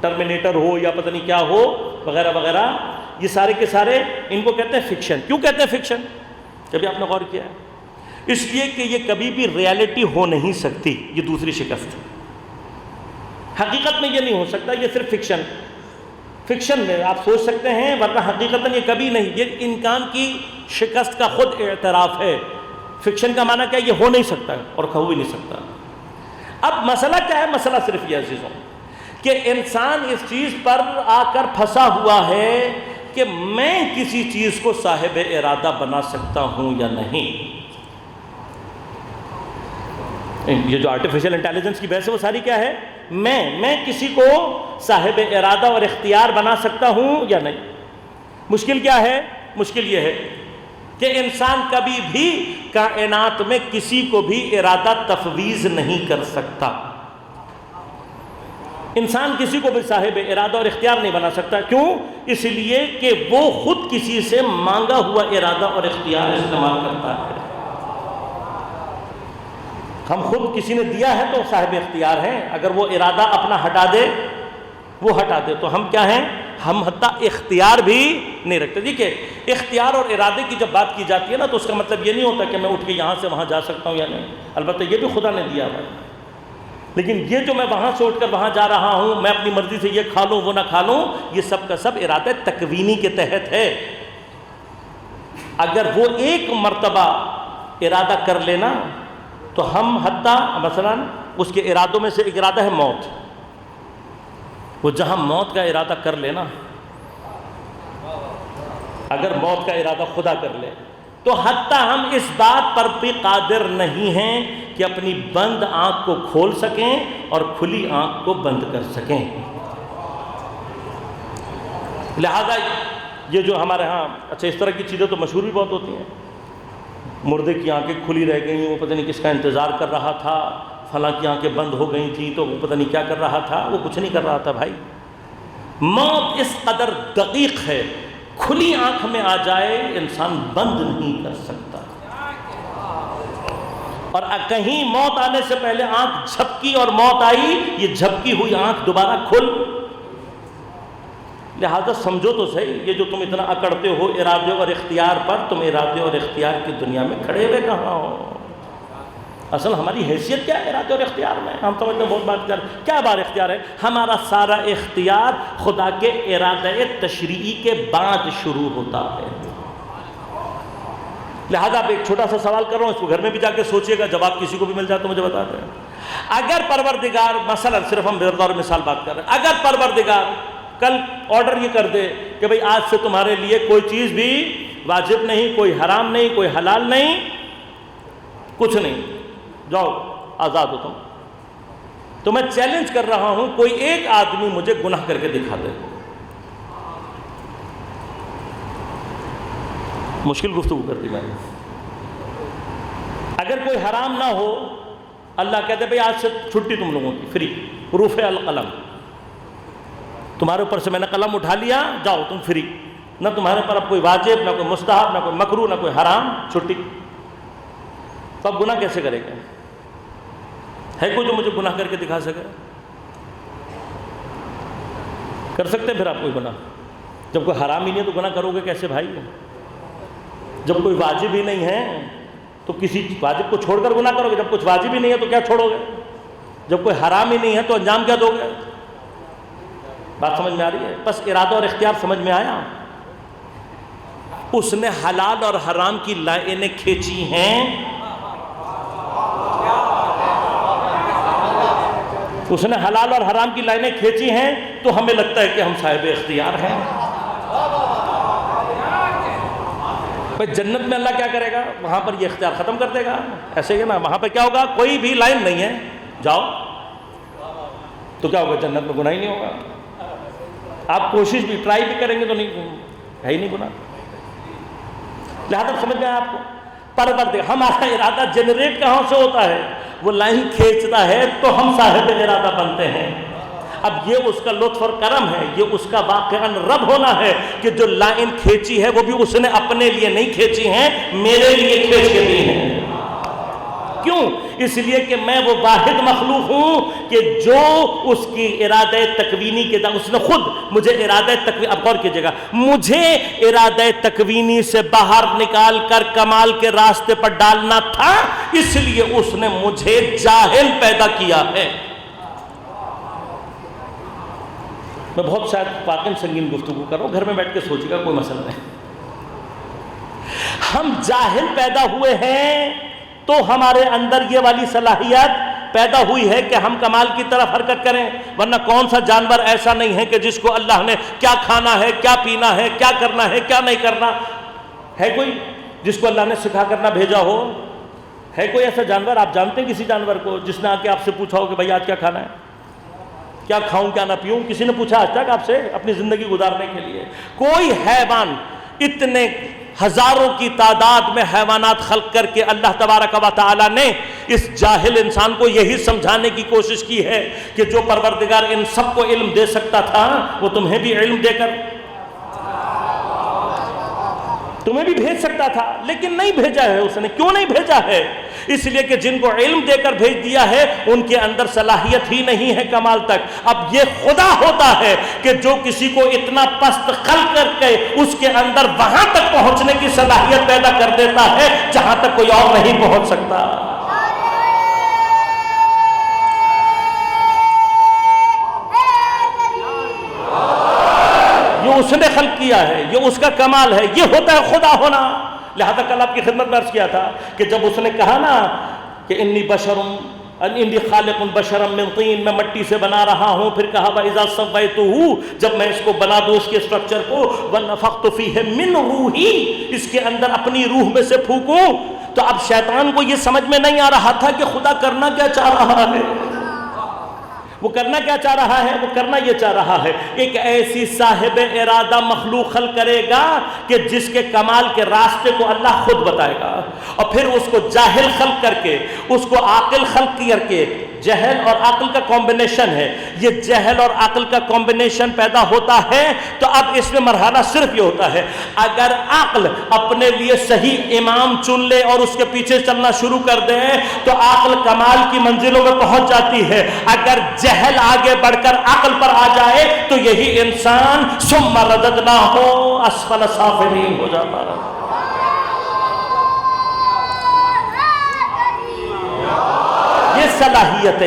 ٹرمینیٹر ہو یا پتہ نہیں کیا ہو وغیرہ وغیرہ، یہ سارے کے سارے ان کو کہتے ہیں فکشن. کیوں کہتے ہیں فکشن؟ کبھی آپ نے غور کیا ہے؟ اس لیے کہ یہ کبھی بھی ریالٹی ہو نہیں سکتی. یہ دوسری شکست ہے. حقیقت میں یہ نہیں ہو سکتا، یہ صرف فکشن میں آپ سوچ سکتے ہیں، ورنہ حقیقت میں یہ کبھی نہیں. یہ انسان کی شکست کا خود اعتراف ہے. فکشن کا معنی کیا ہے؟ یہ ہو نہیں سکتا اور ہو بھی نہیں سکتا. اب مسئلہ کیا ہے؟ مسئلہ صرف یہ عزیزوں کہ انسان اس چیز پر آ کر پھنسا ہوا ہے کہ میں کسی چیز کو صاحب ارادہ بنا سکتا ہوں یا نہیں. یہ جو آرٹیفیشل انٹیلیجنس کی بحث ہے وہ ساری کیا ہے؟ میں کسی کو صاحب ارادہ اور اختیار بنا سکتا ہوں یا نہیں. مشکل کیا ہے؟ مشکل یہ ہے کہ انسان کبھی بھی کائنات میں کسی کو بھی ارادہ تفویض نہیں کر سکتا. انسان کسی کو بھی صاحب ارادہ اور اختیار نہیں بنا سکتا. کیوں؟ اس لیے کہ وہ خود کسی سے مانگا ہوا ارادہ اور اختیار استعمال کرتا ہے. ہم خود کسی نے دیا ہے تو صاحب اختیار ہیں. اگر وہ ارادہ اپنا ہٹا دے، وہ ہٹا دے تو ہم کیا ہیں؟ ہم حتیٰ اختیار بھی نہیں رکھتے. دیکھیے اختیار اور ارادے کی جب بات کی جاتی ہے نا تو اس کا مطلب یہ نہیں ہوتا کہ میں اٹھ کے یہاں سے وہاں جا سکتا ہوں یا نہیں. البتہ یہ بھی خدا نے دیا ہے، لیکن یہ جو میں وہاں سے اٹھ کر وہاں جا رہا ہوں، میں اپنی مرضی سے یہ کھا لوں وہ نہ کھا لوں، یہ سب کا سب ارادہ تکوینی کے تحت ہے. اگر وہ ایک مرتبہ ارادہ کر لینا تو ہم حتیٰ مثلا اس کے ارادوں میں سے ایک ارادہ ہے موت. وہ جہاں موت کا ارادہ کر لینا، اگر موت کا ارادہ خدا کر لے تو حتیٰ ہم اس بات پر بھی قادر نہیں ہیں کہ اپنی بند آنکھ کو کھول سکیں اور کھلی آنکھ کو بند کر سکیں. لہذا یہ جو ہمارے ہاں اچھا اس طرح کی چیزیں تو مشہور بھی بہت ہوتی ہیں. مردے کی آنکھیں کھلی رہ گئیں، وہ پتہ نہیں کس کا انتظار کر رہا تھا، فلاں کی آنکھیں بند ہو گئی تھیں تو وہ پتہ نہیں کیا کر رہا تھا. وہ کچھ نہیں کر رہا تھا بھائی. موت اس قدر دقیق ہے، کھلی آنکھ میں آ جائے انسان بند نہیں کر سکتا. اور کہیں موت آنے سے پہلے آنکھ جھپکی اور موت آئی، یہ جھپکی ہوئی آنکھ دوبارہ کھل. لہذا سمجھو تو صحیح، یہ جو تم اتنا اکڑتے ہو ارادے اور اختیار پر، تم ارادے اور اختیار کی دنیا میں کھڑے ہوئے کہاں ہو؟ اصل ہماری حیثیت کیا ہے ارادے اور اختیار میں؟ ہم سمجھتے ہیں بہت بات کر کیا بار اختیار ہے. ہمارا سارا اختیار خدا کے ارادہ تشریعی کے بعد شروع ہوتا ہے. لہذا آپ ایک چھوٹا سا سوال کر رہا ہوں، اس کو گھر میں بھی جا کے سوچیے گا، جواب کسی کو بھی مل جائے تو مجھے بتا دیں. اگر پروردگار مثلا صرف ہم بطور مثال بات کر رہے ہیں، اگر پروردگار کل آرڈر یہ کر دے کہ بھئی آج سے تمہارے لیے کوئی چیز بھی واجب نہیں، کوئی حرام نہیں، کوئی حلال نہیں، کچھ نہیں، جاؤ آزاد ہو تم، تو میں چیلنج کر رہا ہوں کوئی ایک آدمی مجھے گناہ کر کے دکھا دے. مشکل گفتگو کر دی میں نے. اگر کوئی حرام نہ ہو, اللہ کہتے بھئی آج سے چھٹی تم لوگوں کی, فری, رفع القلم, تمہارے اوپر سے میں نے قلم اٹھا لیا, جاؤ تم فری, نہ تمہارے پر اب کوئی واجب, نہ کوئی مستحب, نہ کوئی مکروہ, نہ کوئی حرام, چھٹی. تو اب گناہ کیسے کرے گا؟ ہے کوئی جو مجھے گناہ کر کے دکھا سکے؟ کر سکتے پھر آپ کوئی گناہ؟ جب کوئی حرام ہی نہیں ہے تو گناہ کرو گے کیسے بھائی؟ جب کوئی واجب ہی نہیں ہے تو کسی واجب کو چھوڑ کر گناہ کرو گے؟ جب کچھ واجب ہی نہیں ہے تو کیا چھوڑو گے؟ جب کوئی حرام ہی نہیں ہے تو انجام کیا دو گے؟ بات سمجھ میں آ رہی ہے؟ بس ارادہ اور اختیار سمجھ میں آیا؟ اس نے حلال اور حرام کی لائنیں کھینچی ہیں, اس نے حلال اور حرام کی لائنیں کھینچی ہیں تو ہمیں لگتا ہے کہ ہم صاحب اختیار ہیں. بھئی جنت میں اللہ کیا کرے گا؟ وہاں پر یہ اختیار ختم کر دے گا. ایسے ہی نا, وہاں پہ کیا ہوگا؟ کوئی بھی لائن نہیں ہے, جاؤ. تو کیا ہوگا؟ جنت میں گناہ ہی نہیں ہوگا. آپ کوشش بھی, ٹرائی بھی کریں گے تو نہیں ہے ہی نہیں گناہ. لہذا سمجھ گئے آپ کو؟ پروردگار, ہمارا ارادہ جنریٹ کہاں سے ہوتا ہے؟ وہ لائن کھینچتا ہے تو ہم صاحب ارادہ بنتے ہیں. اب یہ اس کا لطف اور کرم ہے, یہ اس کا واقعاً رب ہونا ہے کہ جو لائن کھینچی ہے وہ بھی اس نے اپنے لیے نہیں کھینچی ہیں, میرے لیے کھینچ کے دی ہیں. کیوں؟ اس لیے کہ میں وہ واحد مخلوق ہوں کہ جو اس کی ارادہ تکوینی کے اس نے خود مجھے ارادہ تکوینی, اب غور کیجئے گا, مجھے ارادہ تکوینی سے باہر نکال کر کمال کے راستے پر ڈالنا تھا, اس لیے اس نے مجھے جاہل پیدا کیا ہے. میں بہت شاید واقعی سنگین گفتگو کر رہا ہوں, گھر میں بیٹھ کے سوچے گا, کوئی مسئلہ نہیں. ہم جاہل پیدا ہوئے ہیں تو ہمارے اندر یہ والی صلاحیت پیدا ہوئی ہے کہ ہم کمال کی طرف حرکت کریں, ورنہ کون سا جانور ایسا نہیں ہے کہ جس کو اللہ نے کیا کھانا ہے, کیا پینا ہے, کیا کرنا ہے, کیا نہیں کرنا ہے؟ کوئی جس کو اللہ نے سکھا کرنا بھیجا ہو؟ ہے کوئی ایسا جانور؟ آپ جانتے ہیں کسی جانور کو جس نے آ کے آپ سے پوچھا ہو کہ بھائی آج کیا کھانا ہے, کیا کھاؤں کیا نہ پیوں؟ کسی نے پوچھا آج تک آپ سے اپنی زندگی گزارنے کے لیے؟ کوئی حیوان, اتنے ہزاروں کی تعداد میں حیوانات خلق کر کے اللہ تبارک و تعالی نے اس جاہل انسان کو یہی سمجھانے کی کوشش کی ہے کہ جو پروردگار ان سب کو علم دے سکتا تھا وہ تمہیں بھی علم دے کر تمہیں بھی بھیج سکتا تھا, لیکن نہیں بھیجا ہے اس نے. کیوں نہیں بھیجا ہے؟ اس لیے کہ جن کو علم دے کر بھیج دیا ہے ان کے اندر صلاحیت ہی نہیں ہے کمال تک. اب یہ خدا ہوتا ہے کہ جو کسی کو اتنا پست خلق کر کے اس کے اندر وہاں تک پہنچنے کی صلاحیت پیدا کر دیتا ہے جہاں تک کوئی اور نہیں پہنچ سکتا. یہ اس نے خلق کیا ہے, یہ اس کا کمال ہے, یہ ہوتا ہے خدا ہونا. لہذا کل آپ کی خدمت میں عرض کیا تھا کہ جب اس نے کہا نا کہ انی خالق بشرا من طین, میں مٹی سے بنا رہا ہوں, پھر کہا وَإِذَا سَوَّيْتُهُ, جب میں اس کو بنا دوں اس کے اسٹرکچر کو, وَنَفَخْتُ فِيهِ مِنْ رُوحِي, اس کے اندر اپنی روح میں سے پھونکوں. تو اب شیطان کو یہ سمجھ میں نہیں آ رہا تھا کہ خدا کرنا کیا چاہ رہا ہے. وہ کرنا کیا چاہ رہا ہے؟ وہ کرنا یہ چاہ رہا ہے ایک ایسی صاحب ارادہ مخلوق خلق کرے گا کہ جس کے کمال کے راستے کو اللہ خود بتائے گا, اور پھر اس کو جاہل خلق کر کے اس کو عاقل خلق کر کے. جہل اور عقل کا کمبینیشن ہے, یہ جہل اور عقل کا کمبینیشن پیدا ہوتا ہے تو اب اس میں مرحلہ صرف یہ ہوتا ہے, اگر عقل اپنے لیے صحیح امام چن لے اور اس کے پیچھے چلنا شروع کر دے تو عقل کمال کی منزلوں میں پہنچ جاتی ہے. اگر جہل آگے بڑھ کر عقل پر آ جائے تو یہی انسان ثم رددناہ اسفل سافلین ہو جاتا ہے.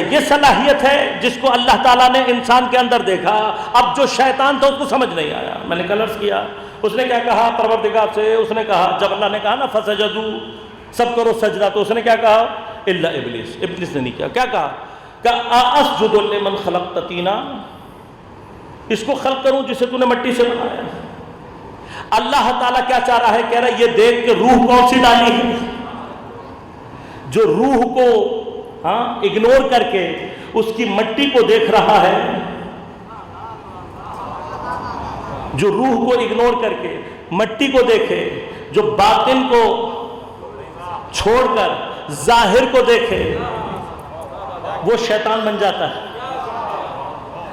یہ صلاحیت ہے جس کو اللہ تعالیٰ نے انسان کے اندر دیکھا. اب جو شیطان تھا اس کو سمجھ نہیں آیا. میں نے کل عرض کیا, اس نے کیا کہا پروردگار سے؟ اس نے کہا, جب اللہ نے کہا نا فسجدوا, سب کرو سجدہ, تو اس نے کیا کہا؟ الا ابلیس. ابلیس نے نہیں کیا. کیا کہا؟ کہ اسجد لمن خلقت طینا, اس کو خلق کروں جسے تو نے مٹی سے بنایا. اللہ تعالیٰ کیا چاہ رہا ہے؟ کہہ رہا ہے یہ دیکھ کے روح کون سی ڈالی ہے, جو روح کو اگنور کر کے اس کی مٹی کو دیکھ رہا ہے, جو روح کو اگنور کر کے مٹی کو دیکھے, جو باطن کو چھوڑ کر ظاہر کو دیکھے وہ شیطان بن جاتا ہے۔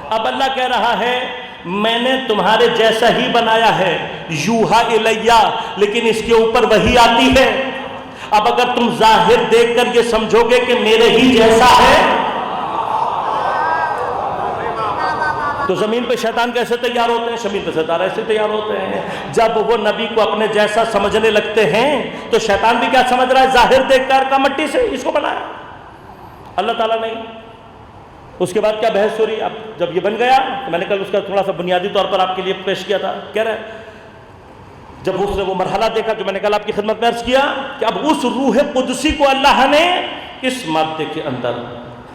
اب اللہ کہہ رہا ہے میں نے تمہارے جیسا ہی بنایا ہے، یوحا الیہ، لیکن اس کے اوپر وحی آتی ہے۔ اب اگر تم ظاہر دیکھ کر یہ سمجھو گے کہ میرے ہی جیسا ہے، تو زمین پہ شیطان کیسے تیار ہوتے ہیں؟ زمین پہ ستارے ایسے تیار ہوتے ہیں۔ جب وہ نبی کو اپنے جیسا سمجھنے لگتے ہیں تو شیطان بھی کیا سمجھ رہا ہے؟ ظاہر دیکھ کر کا مٹی سے اس کو بنایا اللہ تعالیٰ نے۔ اس کے بعد کیا بحث ہو رہی ہے؟ اب جب یہ بن گیا تو میں نے کل اس کا تھوڑا سا بنیادی طور پر آپ کے لیے پیش کیا تھا، کہہ رہا ہے جب اس نے وہ مرحلہ دیکھا جو میں نے کل آپ کی خدمت میں عرض کیا کہ اب اس روح قدسی کو اللہ نے اس مادے کے اندر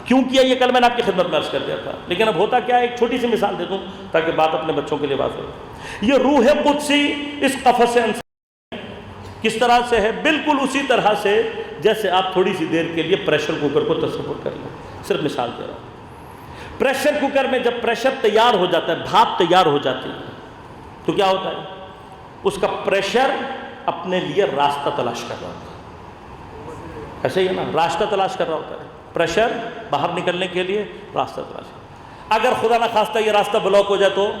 کیوں کیا، یہ کل میں نے آپ کی خدمت میں عرض کر دیا تھا، لیکن اب ہوتا کیا ہے، ایک چھوٹی سی مثال دے دوں تاکہ بات اپنے بچوں کے لیے بات ہو۔ یہ روح قدسی اس قفس سے کس طرح سے ہے؟ بالکل اسی طرح سے جیسے آپ تھوڑی سی دیر کے لیے پریشر کوکر کو تصور کر لیں، صرف مثال دے رہا ہوں۔ پریشر کوکر میں جب پریشر تیار ہو جاتا ہے، بھاپ تیار ہو جاتی ہے، تو کیا ہوتا ہے؟ اس کا پریشر اپنے لیے راستہ تلاش کر رہا ہوتا ہے، ایسے ہی ہے نا، راستہ تلاش کر رہا ہوتا ہے، پریشر باہر نکلنے کے لیے راستہ تلاش۔ اگر خدا نہ خواستہ یہ راستہ بلاک ہو جائے تو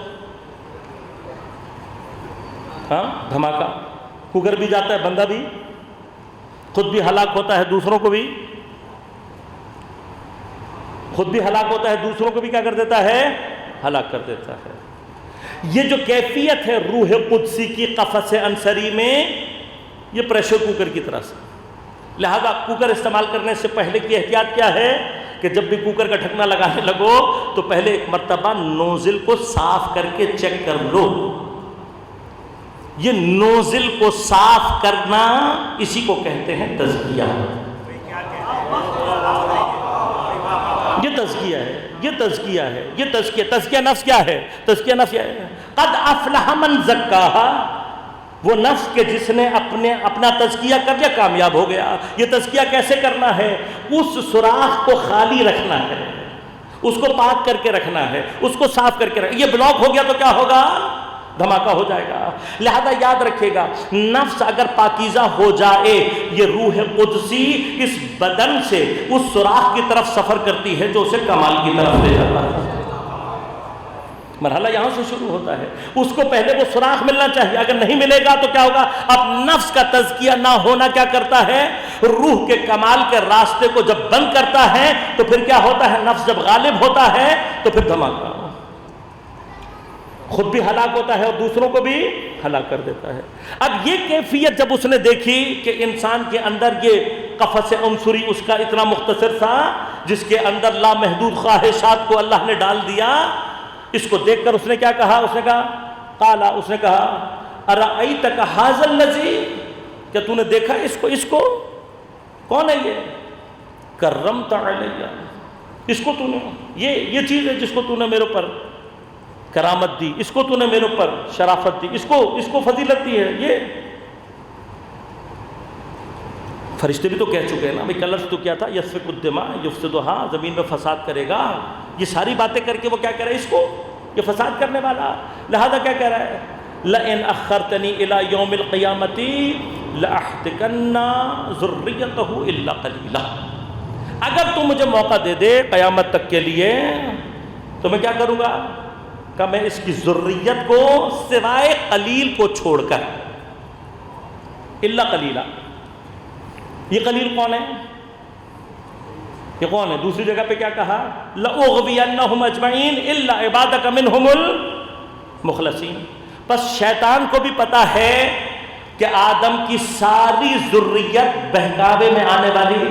ہاں دھماکہ، کوکر بھی جاتا ہے، بندہ بھی خود بھی ہلاک ہوتا ہے، دوسروں کو بھی دوسروں کو بھی کیا کر دیتا ہے؟ ہلاک کر دیتا ہے۔ یہ جو کیفیت ہے روح قدسی کی قفس انصری میں، یہ پریشر کوکر کی طرح سے، لہذا کوکر استعمال کرنے سے پہلے کی احتیاط کیا ہے کہ جب بھی کوکر کا ڈھکنا لگانے لگو تو پہلے ایک مرتبہ نوزل کو صاف کر کے چیک کر لو۔ یہ نوزل کو صاف کرنا اسی کو کہتے ہیں تزکیہ۔ یہ تزکیہ ہے، یہ تزکیہ ہے، یہ تزکیہ نفس کیا ہے؟ تزکیہ نفس کیا ہے؟ قد افلح من زکاہا، وہ نفس کے جس نے اپنا تزکیہ کر لیا کامیاب ہو گیا۔ یہ تزکیہ کیسے کرنا ہے؟ اس سوراخ کو خالی رکھنا ہے، اس کو پاک کر کے رکھنا ہے، اس کو صاف کر کے رکھنا۔ یہ بلاک ہو گیا تو کیا ہوگا؟ دھماکہ ہو جائے گا۔ لہذا یاد رکھے گا، نفس اگر پاکیزہ ہو جائے، یہ روح قدسی اس بدن سے اس سوراخ کی طرف سفر کرتی ہے جو اسے کمال کی طرف لے جاتا ہے۔ مرحلہ یہاں سے شروع ہوتا ہے، اس کو پہلے وہ سوراخ ملنا چاہیے، اگر نہیں ملے گا تو کیا ہوگا؟ اب نفس کا تزکیہ نہ ہونا کیا کرتا ہے؟ روح کے کمال کے راستے کو جب بند کرتا ہے تو پھر کیا ہوتا ہے؟ نفس جب غالب ہوتا ہے تو پھر دھماکہ، خود بھی ہلاک ہوتا ہے اور دوسروں کو بھی ہلاک کر دیتا ہے۔ اب یہ کیفیت جب اس نے دیکھی کہ انسان کے اندر یہ قفس انصری اس کا اتنا مختصر تھا جس کے اندر لامحدود خواہشات کو اللہ نے ڈال دیا، اس کو دیکھ کر اس نے کیا کہا؟ اس نے کہا قالا، اس نے کہا ارأیتک ھذا الذی، کیا تو نے دیکھا اس کو؟ کون ہے یہ؟ کرمت علیہ، اس کو تو نے، یہ چیز ہے جس کو تو نے میرے اوپر کرامت دی، اس کو تو نے میرے اوپر شرافت دی، اس کو فضیلت دی ہے۔ یہ فرشتے بھی تو کہہ چکے ہیں نا بھائی، کلرس تو کیا تھا؟ یسفک الدماء یفسدھا، زمین میں فساد کرے گا۔ یہ ساری باتیں کر کے وہ کیا کہہ رہا ہے؟ اس کو، یہ فساد کرنے والا۔ لہذا کیا کہہ رہا ہے؟ لئن اخرتنی الی یوم القیامۃ لاحتکن ذریتہ الا قلیلا، اگر تو مجھے موقع دے دے قیامت تک کے لیے تو میں کیا کروں گا؟ کہ میں اس کی ذریت کو سوائے قلیل کو چھوڑ کر، الا قلیلا، یہ قلیل کون ہے؟ یہ کون ہے؟ دوسری جگہ پہ کیا کہا؟ لأغوینہم اجمعین الا عبادک منہم المخلصین۔ بس شیطان کو بھی پتا ہے کہ آدم کی ساری ذریت بہکاوے میں آنے والی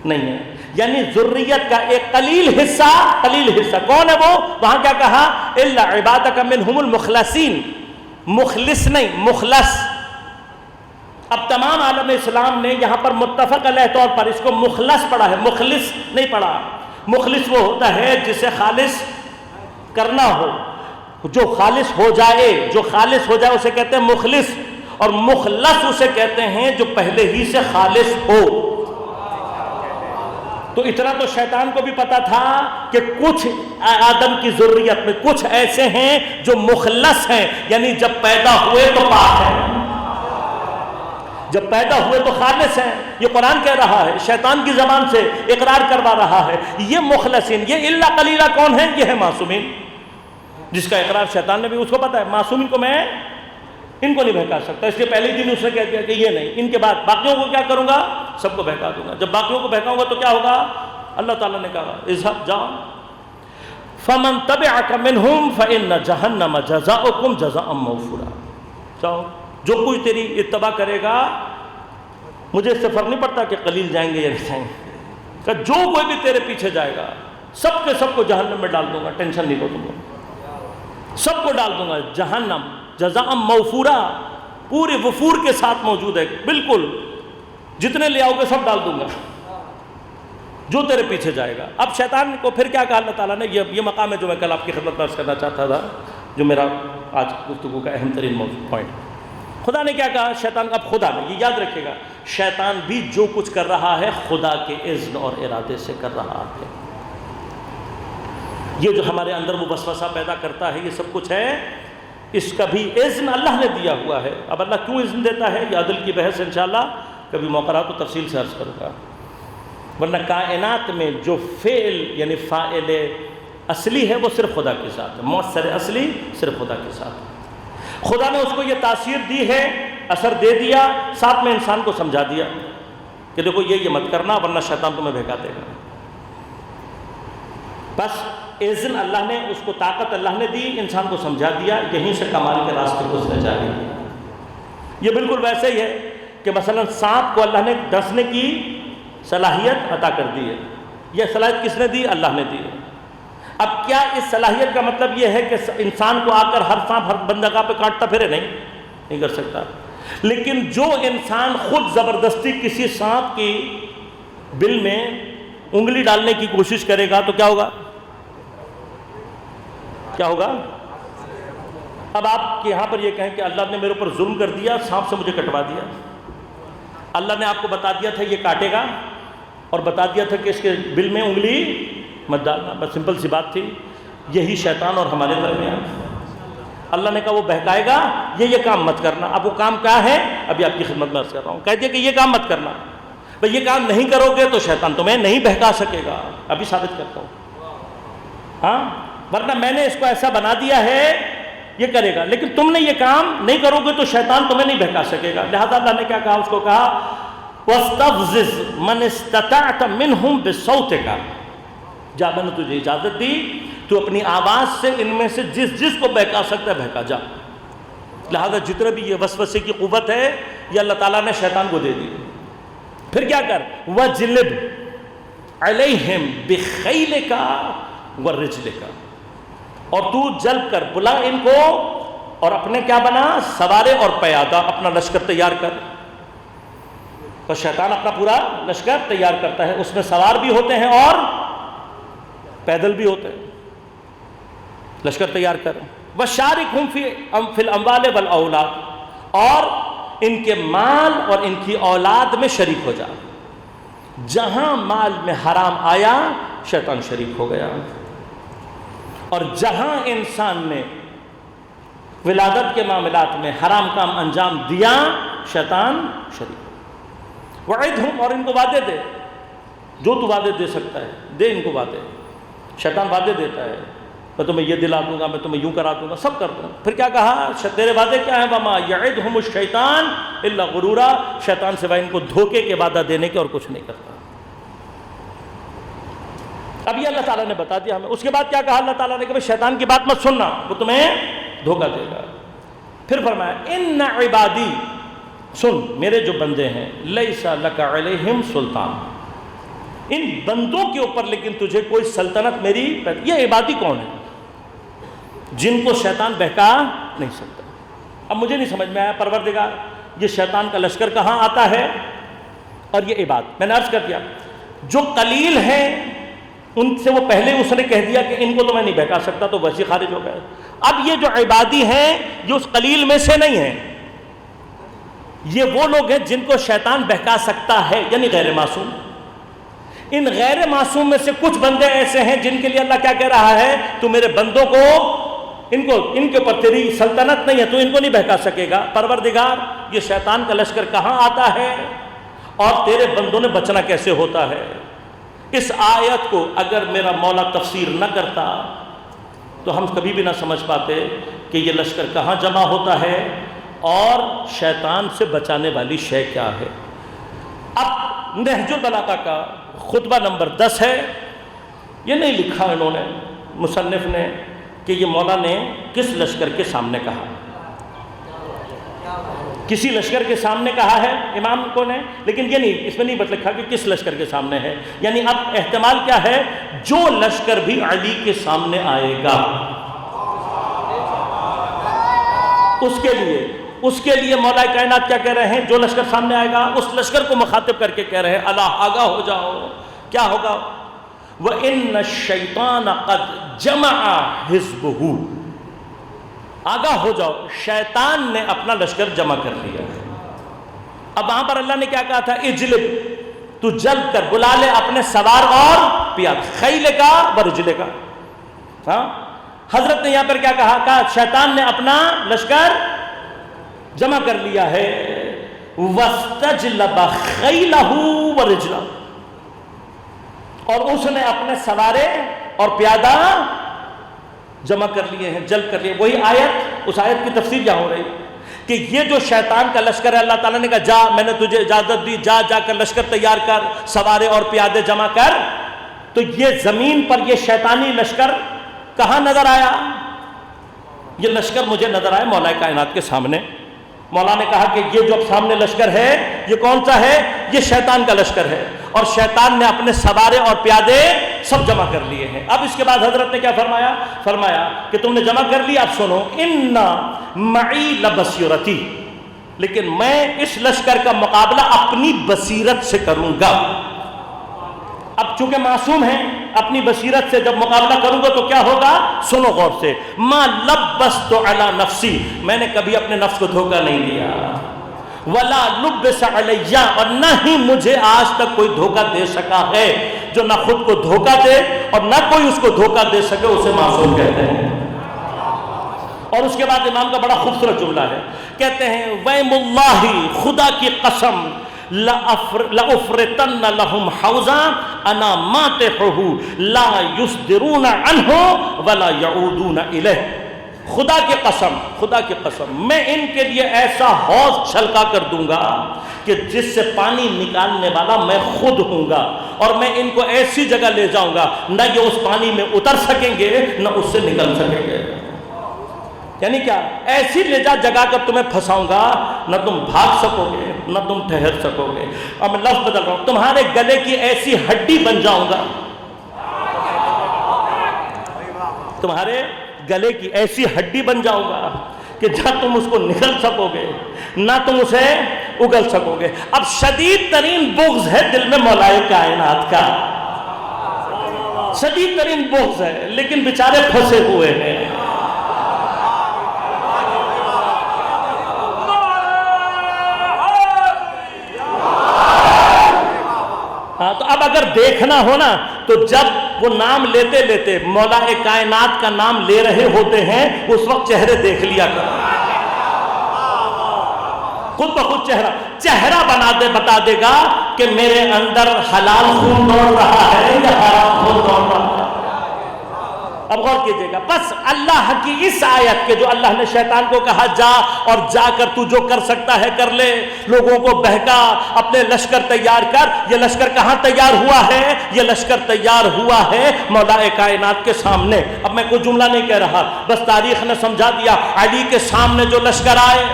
نہیں ہے، یعنی ذریت کا ایک قلیل حصہ کون ہے وہ؟ وہاں کیا کہا؟ الا عبادک منہم المخلصین، مخلص نہیں، مخلص۔ اب تمام عالم اسلام نے یہاں پر متفق علیہ طور پر اس کو مخلص پڑھا ہے، مخلص نہیں پڑھا۔ مخلص وہ ہوتا ہے جسے خالص کرنا ہو، جو خالص ہو جائے اسے کہتے ہیں مخلص، اور مخلص اسے کہتے ہیں جو پہلے ہی سے خالص ہو۔ تو اتنا تو شیطان کو بھی پتا تھا کہ کچھ آدم کی ذریت میں کچھ ایسے ہیں جو مخلص ہیں، یعنی جب پیدا ہوئے تو پاک ہیں۔ جب پیدا ہوئے تو خالص ہیں، یہ قرآن کہہ رہا ہے، شیطان کی زبان سے اقرار کروا رہا ہے۔ یہ مخلصین، یہ الا قلیلہ کون ہیں؟ یہ ہے معصومین، جس کا اقرار شیطان نے بھی، اس کو پتا ہے معصومین کو میں ان کو نہیں بہکا سکتا، اس لیے پہلے دن اس نے کہہ دیا کہ یہ نہیں، ان کے بعد باقیوں کو کیا کروں گا؟ سب کو بہکا دوں گا۔ جب باقیوں کو بہکاؤں گا تو کیا ہوگا؟ اللہ تعالیٰ نے کہا اذهب جاؤ فمن تبعك منهم فإن جہنم جزاؤكم جزاء موفورا، جاؤ جو کوئی تیری اتباع کرے گا، مجھے اس سے فرق نہیں پڑتا کہ قلیل جائیں گے یا نہیں جائیں گے، کہ جو کوئی بھی تیرے پیچھے جائے گا سب کے سب کو جہنم میں ڈال دوں گا، ٹینشن نہیں لو تم لوگ، سب کو ڈال دوں گا جہنم جزاء موفورا، پورے وفور کے ساتھ موجود ہے، بالکل جتنے لے آؤ گے سب ڈال دوں گا جو تیرے پیچھے جائے گا۔ اب شیطان کو پھر کیا کہا اللہ تعالیٰ نے؟ یہ مقام ہے جو میں کل آپ کی خدمت میں عرض کرنا چاہتا تھا، جو میرا آج گفتگو کا اہم ترین پوائنٹ۔ خدا نے کیا کہا؟ شیطان، اب خدا نے، یہ یاد رکھے گا، شیطان بھی جو کچھ کر رہا ہے خدا کے اذن اور ارادے سے کر رہا ہے۔ یہ جو ہمارے اندر وہ وسوسہ پیدا کرتا ہے، یہ سب کچھ ہے، اس کا بھی اذن اللہ نے دیا ہوا ہے۔ اب اللہ کیوں اذن دیتا ہے؟ یہ عدل کی بحث انشاءاللہ کبھی موقع رہا تو تفصیل سے عرض کروں گا، ورنہ کائنات میں جو فعل یعنی فاعل اصلی ہے وہ صرف خدا کے ساتھ ہے، مؤثر اصلی صرف خدا کے ساتھ ہے۔ خدا نے اس کو یہ تاثیر دی ہے، اثر دے دیا، ساتھ میں انسان کو سمجھا دیا کہ دیکھو یہ مت کرنا ورنہ شیطان تمہیں بہکا دے گا۔ بس اذن اللہ نے، اس کو طاقت اللہ نے دی، انسان کو سمجھا دیا، یہیں سے کمال کے راستے کو اس نے جاری کیا۔ یہ بالکل ویسے ہی ہے کہ مثلا سانپ کو اللہ نے ڈسنے کی صلاحیت عطا کر دی ہے، یہ صلاحیت کس نے دی؟ اللہ نے دی ہے۔ اب کیا اس صلاحیت کا مطلب یہ ہے کہ انسان کو آ کر ہر سانپ ہر بندگاہ پہ کاٹتا پھرے؟ نہیں کر سکتا، لیکن جو انسان خود زبردستی کسی سانپ کی بل میں انگلی ڈالنے کی کوشش کرے گا تو کیا ہوگا؟ کیا ہوگا؟ اب آپ یہاں پر یہ کہیں کہ اللہ نے میرے اوپر ظلم کر دیا، سانپ سے مجھے کٹوا دیا، اللہ نے آپ کو بتا دیا تھا یہ کاٹے گا اور بتا دیا تھا کہ اس کے بل میں انگلی مت ڈالنا، بس سمپل سی بات تھی۔ یہی شیطان اور ہمارے درمیان، اللہ نے کہا وہ بہکائے گا، یہ کام مت کرنا۔ اب وہ کام کیا ہے؟ ابھی آپ کی خدمت میں عرض کر رہا ہوں، کہہ دیا کہ یہ کام مت کرنا، بھئی یہ کام نہیں کرو گے تو شیطان تمہیں نہیں بہکا سکے گا۔ ابھی ثابت کرتا ہوں، ہاں، ورنہ میں نے اس کو ایسا بنا دیا ہے یہ کرے گا، لیکن تم نے یہ کام نہیں کرو گے تو شیطان تمہیں نہیں بہکا سکے گا۔ لہذا اللہ نے کیا کہا؟ اس کو کہا وَاسْتَفْزِزْ مَنِ اسْتَطَعْتَ مِنْهُمْ بِصَوْتِكَ، جا میں نے تجھے اجازت دی، تو اپنی آواز سے ان میں سے جس کو بہکا سکتا ہے بہکا جا۔ لہذا جتنے بھی یہ وسوسے کی قوت ہے یہ اللہ تعالیٰ نے شیطان کو دے دی۔ پھر کیا کر؟ وَجْلِبْ عَلَيْهِمْ بِخَيْلِكَ وَرِجْلِكَ، اور تو جلب کر، بلا ان کو، اور اپنے کیا بنا؟ سوارے اور پیادہ، اپنا لشکر تیار کر۔ تو شیطان اپنا پورا لشکر تیار کرتا ہے، اس میں سوار بھی ہوتے ہیں اور پیدل بھی ہوتے ہیں، لشکر تیار کر۔ وَشَارِكْهُمْ فِي الْأَمْوَالِ وَالْأَوْلَادِ، اور ان کے مال اور ان کی اولاد میں شریک ہو جا۔ جہاں مال میں حرام آیا شیطان شریک ہو گیا، اور جہاں انسان نے ولادت کے معاملات میں حرام کام انجام دیا شیطان شریک۔ وعدہم، اور ان کو وعدے دے، جو تو وعدے دے سکتا ہے دے ان کو وعدے۔ شیطان وعدے دیتا ہے، میں تمہیں یہ دلا دوں گا، میں تمہیں یوں کرا دوں گا، سب کر دوں گا۔ پھر کیا کہا؟ تیرے وعدے کیا ہیں؟ وما یعدہم الشیطان الا غرورا، شیطان سوائے ان کو دھوکے کے وعدہ دینے کے اور کچھ نہیں کرتا۔ اب یہ اللہ تعالیٰ نے بتا دیا ہمیں۔ اس کے بعد کیا کہا اللہ تعالیٰ نے کہ شیطان کی بات مت سننا، وہ تمہیں دھوکہ دے گا۔ پھر فرمایا ان عبادی، سن میرے جو بندے ہیں، لیس لک علیہم سلطان، ان بندوں کے اوپر لیکن تجھے کوئی سلطنت میری۔ یہ عبادی کون ہے؟ جن کو شیطان بہکا نہیں سکتا۔ اب مجھے نہیں سمجھ میں آیا پروردگار یہ شیطان کا لشکر کہاں آتا ہے اور یہ عباد؟ میں نے عرض کر دیا جو قلیل ہیں ان سے وہ پہلے اس نے کہہ دیا کہ ان کو تو میں نہیں بہکا سکتا، تو ویسے خارج ہو گئے۔ اب یہ جو عبادی ہیں یہ اس قلیل میں سے نہیں ہیں، یہ وہ لوگ ہیں جن کو شیطان بہکا سکتا ہے، یعنی غیر معصوم۔ ان غیر معصوم میں سے کچھ بندے ایسے ہیں جن کے لیے اللہ کیا کہہ رہا ہے؟ تو میرے بندوں کو ان کے اوپر تیری سلطنت نہیں ہے، تو ان کو نہیں بہکا سکے گا۔ پروردگار یہ شیطان کا لشکر کہاں آتا ہے اور تیرے بندوں نے بچنا کیسے ہوتا ہے؟ اس آیت کو اگر میرا مولا تفسیر نہ کرتا تو ہم کبھی بھی نہ سمجھ پاتے کہ یہ لشکر کہاں جمع ہوتا ہے اور شیطان سے بچانے والی شے کیا ہے۔ اب نہج البلاغہ کا خطبہ نمبر 10 ہے۔ یہ نہیں لکھا انہوں نے، مصنف نے، کہ یہ مولا نے کس لشکر کے سامنے کہا۔ کسی لشکر کے سامنے کہا ہے امام کو نے، لیکن یہ نہیں، اس میں نہیں لکھا کہ کس لشکر کے سامنے ہے۔ یعنی اب احتمال کیا ہے؟ جو لشکر بھی علی کے سامنے آئے گا اس کے لیے مولا کائنات کیا کہہ رہے ہیں؟ جو لشکر سامنے آئے گا اس لشکر کو مخاطب کر کے کہہ رہے ہیں اللہ آگاہ ہو جاؤ۔ کیا ہوگا؟ وَإِنَّ الشَّيْطَانَ قَدْ جَمَعَ حِزْبَهُ، آگاہ ہو جاؤ، شیطان نے اپنا لشکر جمع کر لیا۔ اب وہاں پر اللہ نے کیا کہا تھا؟ اجلب، تو جلد کر، بلا لے اپنے سوار اور پیاد، خیل کا ورجل کا۔ ہاں، حضرت نے یہاں پر کیا کہا؟ شیطان نے اپنا لشکر جمع کر لیا ہے۔ وَاسْتَجْلَبَ خَيْلَهُ وَرِجْلَهُ، اور اس نے اپنے سوارے اور پیادہ جمع کر لیے ہیں، جلب کر لیے۔ وہی آیت، اس آیت کی تفسیر کیا ہو رہی کہ یہ جو شیطان کا لشکر ہے، اللہ تعالیٰ نے کہا جا، میں نے تجھے اجازت دی، جا کر لشکر تیار کر، سوارے اور پیادے جمع کر۔ تو یہ زمین پر یہ شیطانی لشکر کہاں نظر آیا؟ یہ لشکر مجھے نظر آیا مولا کائنات کے سامنے۔ مولا نے کہا کہ یہ جو سامنے لشکر ہے یہ کون سا ہے؟ یہ شیطان کا لشکر ہے، اور شیطان نے اپنے سوارے اور پیادے سب جمع کر لیے ہیں۔ اب اس کے بعد حضرت نے کیا فرمایا کہ تم نے جمع کر لیا، اب سنو، اِنَّا مَعِي لَبَصِيرَتِي، لیکن میں اس لشکر کا مقابلہ اپنی بصیرت سے کروں گا۔ اب چونکہ معصوم ہیں، اپنی بصیرت سے جب مقابلہ کروں گا تو کیا ہوگا؟ سنو غور سے، ما لبست علی نفسی، میں نے کبھی اپنے نفس کو دھوکہ نہیں دیا، ولا لبس علی، اور نہ ہی مجھے آج تک کوئی دھوکہ دے سکا ہے۔ جو نہ خود کو دھوکہ دے اور نہ کوئی اس کو دھوکہ دے سکے اسے معصوم کہتے ہیں۔ اور اس کے بعد امام کا بڑا خوبصورت جملہ ہے، کہتے ہیں وَيْمُ اللَّهِ، خدا کی قسم، لَأُفْرِتَنَّ لَهُمْ حَوْزًا أَنَا مَاتِحُهُ لَا يُصْدِرُونَ عَنْهُ وَلَا يَعُودُونَ إِلَيْهِ، خدا کی قسم میں ان کے لیے ایسا حوض چھلکا کر دوں گا کہ جس سے پانی نکالنے والا میں خود ہوں گا، اور میں ان کو ایسی جگہ لے جاؤں گا نہ یہ اس پانی میں اتر سکیں گے نہ اس سے نکل سکیں گے۔ یعنی کیا؟ ایسی لے جا جگہ کر تمہیں پھنساؤں گا، نہ تم بھاگ سکو گے نہ تم ٹھہر سکو گے۔ اب میں لفظ بدل رہا ہوں، تمہارے گلے کی ایسی ہڈی بن جاؤں گا، تمہارے گلے کی ایسی ہڈی بن جاؤں گا کہ جہاں تم اس کو نکل سکو گے نہ تم اسے اگل سکو گے۔ اب شدید ترین بغض ہے دل میں مولا کائنات کا، شدید ترین بغض ہے، لیکن بیچارے پھنسے ہوئے ہیں۔ تو اب اگر دیکھنا ہو نا تو جب وہ نام لیتے لیتے مولا کائنات کا نام لے رہے ہوتے ہیں اس وقت چہرے دیکھ لیا کرو، خود بخود چہرہ بتا دے گا کہ میرے اندر حلال خون دوڑ رہا ہے یا حرام خون دوڑ رہا ہے۔ اب غور کیجئے گا، بس اللہ کی اس آیت کے جو اللہ نے شیطان کو کہا جا اور جا کر تو جو کر سکتا ہے کر لے، لوگوں کو بہکا، اپنے لشکر تیار کر، یہ لشکر کہاں تیار ہوا ہے؟ یہ لشکر تیار ہوا ہے مولا کائنات کے سامنے۔ اب میں کوئی جملہ نہیں کہہ رہا، بس تاریخ نے سمجھا دیا، علی کے سامنے جو لشکر آئے،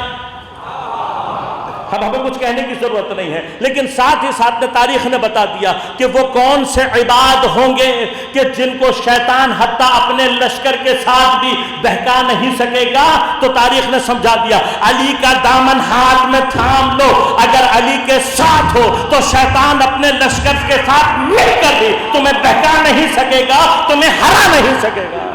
اب ہمیں کچھ کہنے کی ضرورت نہیں ہے، لیکن ساتھ ہی ساتھ تاریخ نے بتا دیا کہ وہ کون سے عباد ہوں گے کہ جن کو شیطان حتیٰ اپنے لشکر کے ساتھ بھی بہکا نہیں سکے گا۔ تو تاریخ نے سمجھا دیا، علی کا دامن ہاتھ میں تھام لو، اگر علی کے ساتھ ہو تو شیطان اپنے لشکر کے ساتھ مل کر بھی تمہیں بہکا نہیں سکے گا، تمہیں ہرا نہیں سکے گا۔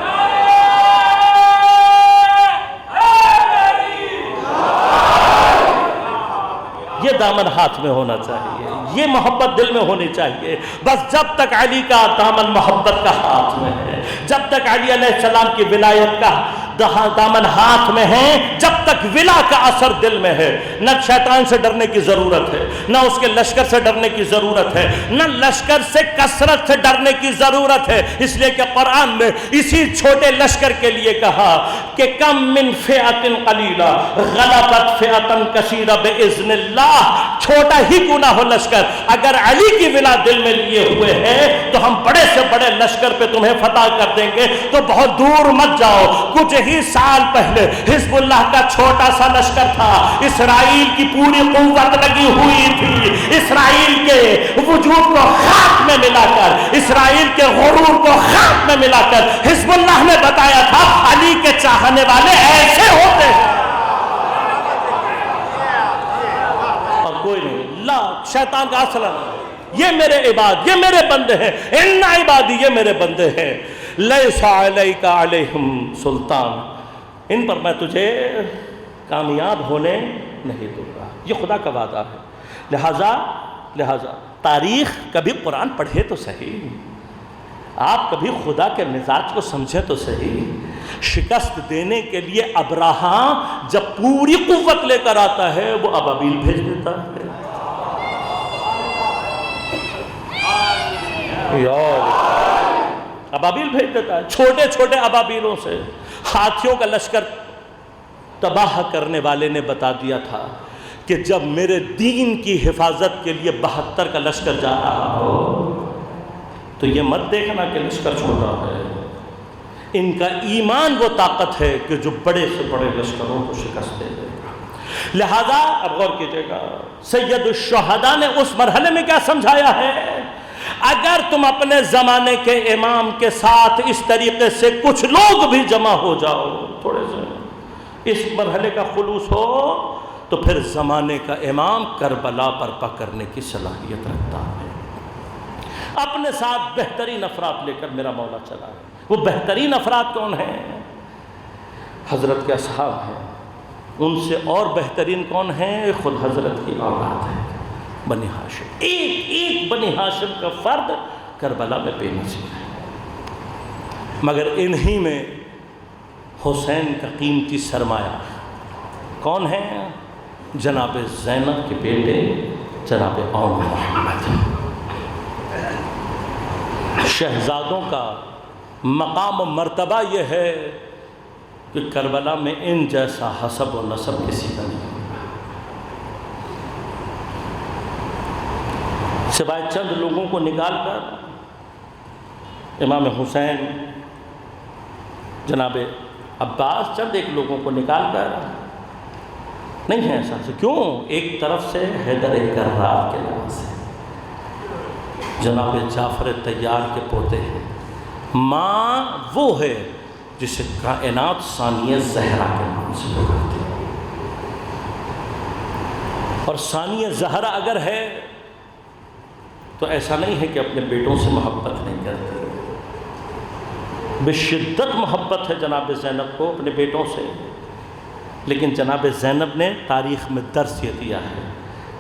یہ دامن ہاتھ میں ہونا چاہیے، یہ محبت دل میں ہونی چاہیے۔ بس جب تک علی کا دامن محبت کا ہاتھ میں ہے، جب تک علی علیہ السلام کی ولایت کا دامن ہاتھ میں ہیں جب تک ولا کا اثر دل میں ہے. نہ شیطان سے ڈرنے کی ضرورت ہے، نہ اس کے لشکر سے ڈرنے کی ضرورت ہے، نہ لشکر سے کثرت سے ڈرنے کی ضرورت ہے. اس لیے کہ قرآن میں اسی چھوٹے لشکر کے لیے کہا کہ کم من فئۃ قلیلہ غلبت فئۃ کثیرہ باذن اللہ. چھوٹا ہی کیوں نہ ہو لشکر، اگر علی کی ولا دل میں لیے ہوئے ہے تو ہم بڑے سے بڑے لشکر پہ تمہیں فتح کر دیں گے. تو بہت دور مت جاؤ، کچھ ہی سال پہلے حزب اللہ کا چھوٹا سا لشکر تھا، اسرائیل کی پوری قوت لگی ہوئی تھی. اسرائیل کے وجود کو خاک میں ملا کر، اسرائیل کے غرور کو خاک میں ملا کر حزب اللہ نے بتایا تھا علی کے چاہنے والے ایسے ہوتے ہیں. اور کوئی نہیں، لا شیطان کا اصل نہیں. یہ میرے عباد، یہ میرے بندے ہیں. ان عبادی، یہ میرے بندے ہیں. لیس علیک علیہم سلطان، ان پر میں تجھے کامیاب ہونے نہیں دوں گا. یہ خدا کا وعدہ ہے. لہذا تاریخ کبھی قرآن پڑھے تو صحیح، آپ کبھی خدا کے مزاج کو سمجھے تو صحیح. شکست دینے کے لیے ابراہا جب پوری قوت لے کر آتا ہے وہ ابابیل بھیج دیتا ہے. ابابیل بھیج دیتا ہے. چھوٹے چھوٹے ابابیلوں سے ہاتھیوں کا لشکر تباہ کرنے والے نے بتا دیا تھا کہ جب میرے دین کی حفاظت کے لیے 72 کا لشکر جا رہا ہو تو یہ مت دیکھنا کہ لشکر چھوٹا ہے. ان کا ایمان وہ طاقت ہے کہ جو بڑے سے بڑے لشکروں کو شکست دے دے گا. لہذا اب غور کیجئے گا، سید الشہداء نے اس مرحلے میں کیا سمجھایا ہے. اگر تم اپنے زمانے کے امام کے ساتھ اس طریقے سے کچھ لوگ بھی جمع ہو جاؤ، تھوڑے سے اس مرحلے کا خلوص ہو، تو پھر زمانے کا امام کربلا پر پکڑنے کی صلاحیت رکھتا ہے. اپنے ساتھ بہترین افراد لے کر میرا مولا چلا ہے. وہ بہترین افراد کون ہیں؟ حضرت کے اصحاب ہیں. ان سے اور بہترین کون ہیں؟ خود حضرت کی اولاد ہے، بنی ہاشم. ایک بنی ہاشم کا فرد کربلا میں بے نظیر ہے. مگر انہی میں حسین کا قیمتی سرمایہ کون ہے؟ جناب زینب کے بیٹے جناب اون محمد. شہزادوں کا مقام و مرتبہ یہ ہے کہ کربلا میں ان جیسا حسب و نسب کسی کا نہیں، سوائے چند لوگوں کو نکال کر. امام حسین، جناب عباس، چند ایک لوگوں کو نکال کر نہیں ہے ایسا. کیوں؟ ایک طرف سے حیدر کرار کے نام سے جناب جعفر طیار کے پوتے ہیں. ماں وہ ہے جسے کائنات ثانیہ زہرا کے نام سے پکارتے ہیں. اور ثانیہ زہرا اگر ہے تو ایسا نہیں ہے کہ اپنے بیٹوں سے محبت نہیں کرتی، بشدت محبت ہے جناب زینب کو اپنے بیٹوں سے. لیکن جناب زینب نے تاریخ میں درس یہ دیا ہے،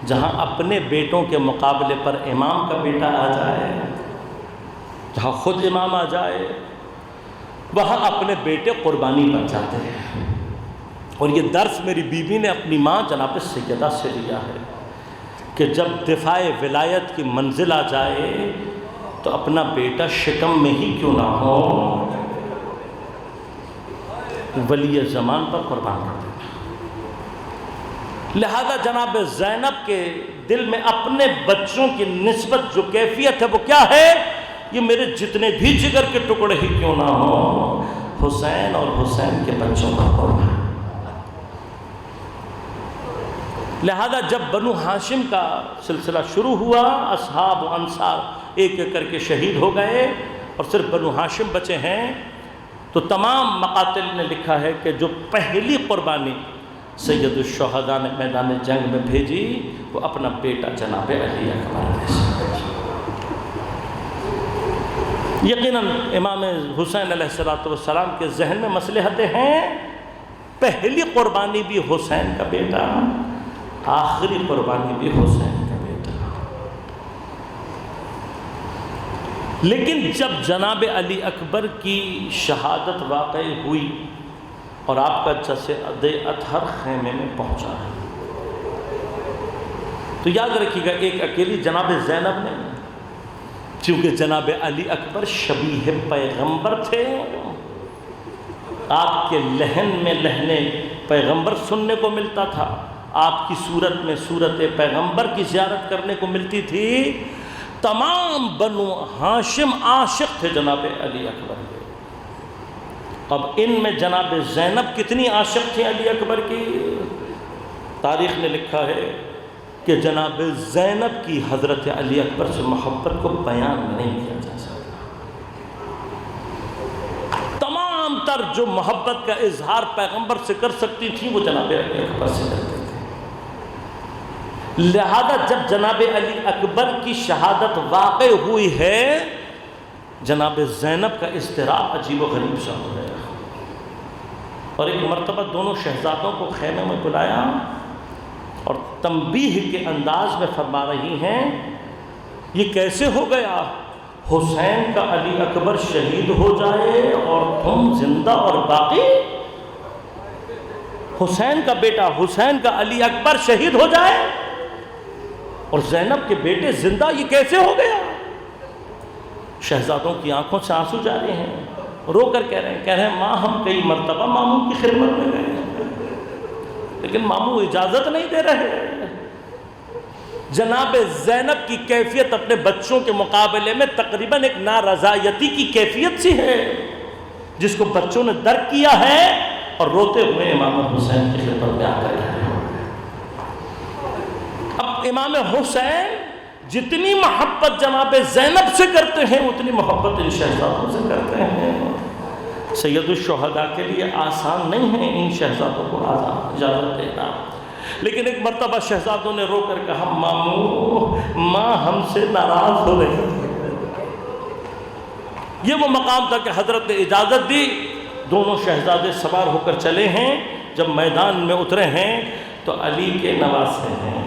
جہاں اپنے بیٹوں کے مقابلے پر امام کا بیٹا آ جائے، جہاں خود امام آ جائے، وہاں اپنے بیٹے قربانی بن جاتے ہیں. اور یہ درس میری بیوی نے اپنی ماں جناب سیدہ سے لیا ہے کہ جب دفاع ولایت کی منزل آ جائے تو اپنا بیٹا شکم میں ہی کیوں نہ ہو ولی زمان پر قربان کر دینا. لہذا جناب زینب کے دل میں اپنے بچوں کی نسبت جو کیفیت ہے وہ کیا ہے؟ یہ میرے جتنے بھی جگر کے ٹکڑے ہی کیوں نہ ہو، حسین اور حسین کے بچوں کا قربان. لہذا جب بنو ہاشم کا سلسلہ شروع ہوا، اصحاب و انصار ایک ایک کر کے شہید ہو گئے اور صرف بنو ہاشم بچے ہیں. تو تمام مقاتل نے لکھا ہے کہ جو پہلی قربانی سید الشہداء نے میدان جنگ میں بھیجی وہ اپنا بیٹا جناب علی اکبر نے. یقیناً امام حسین علیہ السلام کے ذہن میں مصلحتیں ہیں. پہلی قربانی بھی حسین کا بیٹا، آخری قربانی بھی حسین کا بیٹا. لیکن جب جناب علی اکبر کی شہادت واقع ہوئی اور آپ کا جسد اطہر خیمے میں پہنچا ہے۔ تو یاد رکھیے گا ایک اکیلی جناب زینب نہیں، چونکہ جناب علی اکبر شبیہ پیغمبر تھے، آپ کے لہن میں لہن پیغمبر سننے کو ملتا تھا، آپ کی صورت میں صورت پیغمبر کی زیارت کرنے کو ملتی تھی۔ تمام بنو ہاشم عاشق تھے جناب علی اکبر کے۔ اب ان میں جناب زینب کتنی عاشق تھی علی اکبر کی؟ تاریخ نے لکھا ہے کہ جناب زینب کی حضرت علی اکبر سے محبت کو بیان نہیں کیا جا سکتا۔ تمام تر جو محبت کا اظہار پیغمبر سے کر سکتی تھیں وہ جناب علی اکبر سے کرتے تھے۔ لہذا جب جناب علی اکبر کی شہادت واقع ہوئی ہے، جناب زینب کا اضطراب عجیب و غریب سا ہو گیا، اور ایک مرتبہ دونوں شہزادوں کو خیمے میں بلایا اور تنبیہ کے انداز میں فرما رہی ہیں، یہ کیسے ہو گیا؟ حسین کا علی اکبر شہید ہو جائے اور تم زندہ اور باقی؟ حسین کا بیٹا، حسین کا علی اکبر شہید ہو جائے اور زینب کے بیٹے زندہ، یہ کیسے ہو گیا؟ شہزادوں کی آنکھوں سے آنسو جاری ہیں، رو کر کہہ رہے ہیں ماں ہم کئی مرتبہ ماموں کی خدمت میں گئے لیکن ماموں اجازت نہیں دے رہے۔ جناب زینب کی کیفیت اپنے بچوں کے مقابلے میں تقریباً ایک نارضایتی کی کیفیت سی ہے، جس کو بچوں نے درک کیا ہے اور روتے ہوئے امام حسین کی خدمت میں آ کر رہے ہیں۔ اب امام حسین جتنی محبت جناب زینب سے کرتے ہیں اتنی محبت ان شہزادوں سے کرتے ہیں۔ سید الشہداء کے لیے آسان نہیں ہے ان شہزادوں کو اجازت دینا، لیکن ایک مرتبہ شہزادوں نے رو کر کہا ماموں ماں ہم سے ناراض ہو رہی ہے۔ یہ وہ مقام تھا کہ حضرت نے اجازت دی، دونوں شہزادے سوار ہو کر چلے ہیں۔ جب میدان میں اترے ہیں تو علی کے نواسے ہیں،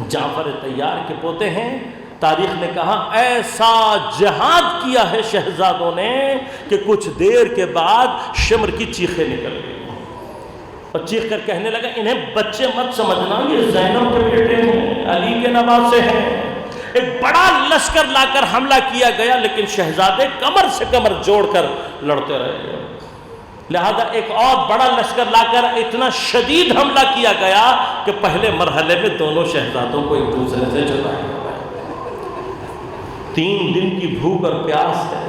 جعفر طیار کے پوتے ہیں۔ تاریخ نے کہا ایسا جہاد کیا ہے شہزادوں نے کہ کچھ دیر کے بعد شمر کی چیخیں نکل گئی اور چیخ کر کہنے لگا انہیں بچے مت سمجھنا، یہ زینب کے بیٹے ہیں، علی کے نواسے ہیں۔ ایک بڑا لشکر لا کر حملہ کیا گیا لیکن شہزادے کمر سے کمر جوڑ کر لڑتے رہے، لہذا ایک اور بڑا لشکر لا کر اتنا شدید حملہ کیا گیا کہ پہلے مرحلے میں دونوں شہزادوں کو ایک دوسرے سے جدایا گیا۔ 3 دن کی بھوک اور پیاس ہے،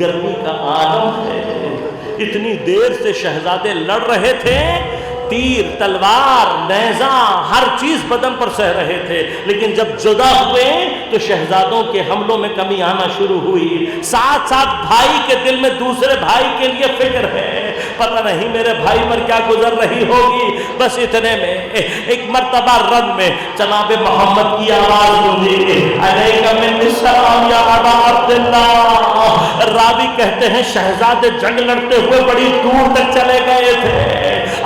گرمی کا عالم ہے، اتنی دیر سے شہزادے لڑ رہے تھے، تیر تلوار نیزہ ہر چیز بدن پر سہ رہے تھے، لیکن جب جدا ہوئے تو شہزادوں کے حملوں میں کمی آنا شروع ہوئی۔ ساتھ ساتھ بھائی کے دل میں دوسرے بھائی کے لیے فکر ہے، پتہ نہیں میرے بھائی پر کیا گزر رہی ہوگی۔ بس اتنے میں ایک مرتبہ رن میں جناب محمد کی آواز گونجی، علیک من السلام یا ابا عبداللہ۔ راوی کہتے ہیں شہزادے جنگ لڑتے ہوئے بڑی دور تک چلے گئے تھے،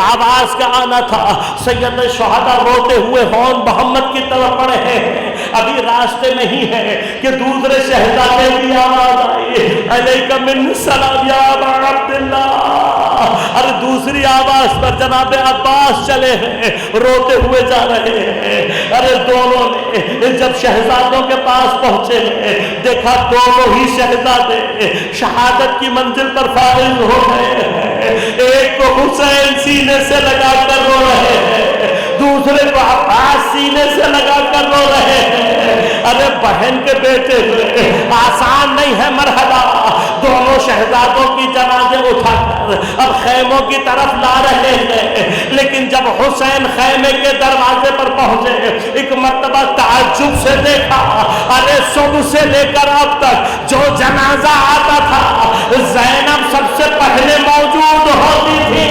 آواز کا آنا تھا، سید شہداء روتے ہوئے ہون محمد کی طرف پڑے ہیں، ابھی راستے میں ہی ہے کہ دوسرے شہزادے کی آواز آئی، علیک من السلام یا ابا عبداللہ۔ اور دوسری آواز پر جناب عباس چلے ہیں، روتے ہوئے جا رہے ہیں۔ ارے دونوں نے جب شہزادوں کے پاس پہنچے دیکھا دونوں ہی شہزادے شہادت کی منزل پر فائز ہو گئے ہیں۔ ایک کو حسین سینے سے لگا کر رو رہے ہیں، دوسرے کو عباس سینے سے لگا کر رو رہے ہیں۔ ارے بہن کے بیٹے ہوئے آسان نہیں ہے مرحلہ، دونوں شہزادوں کی جنازے اٹھا کر اب خیموں کی طرف لا رہے ہیں، لیکن جب حسین خیمے کے دروازے پر پہنچے ایک مرتبہ تعجب سے دیکھا، ارے صبح سے لے کر اب تک جو جنازہ آتا تھا زینب سب سے پہلے موجود ہوتی تھی،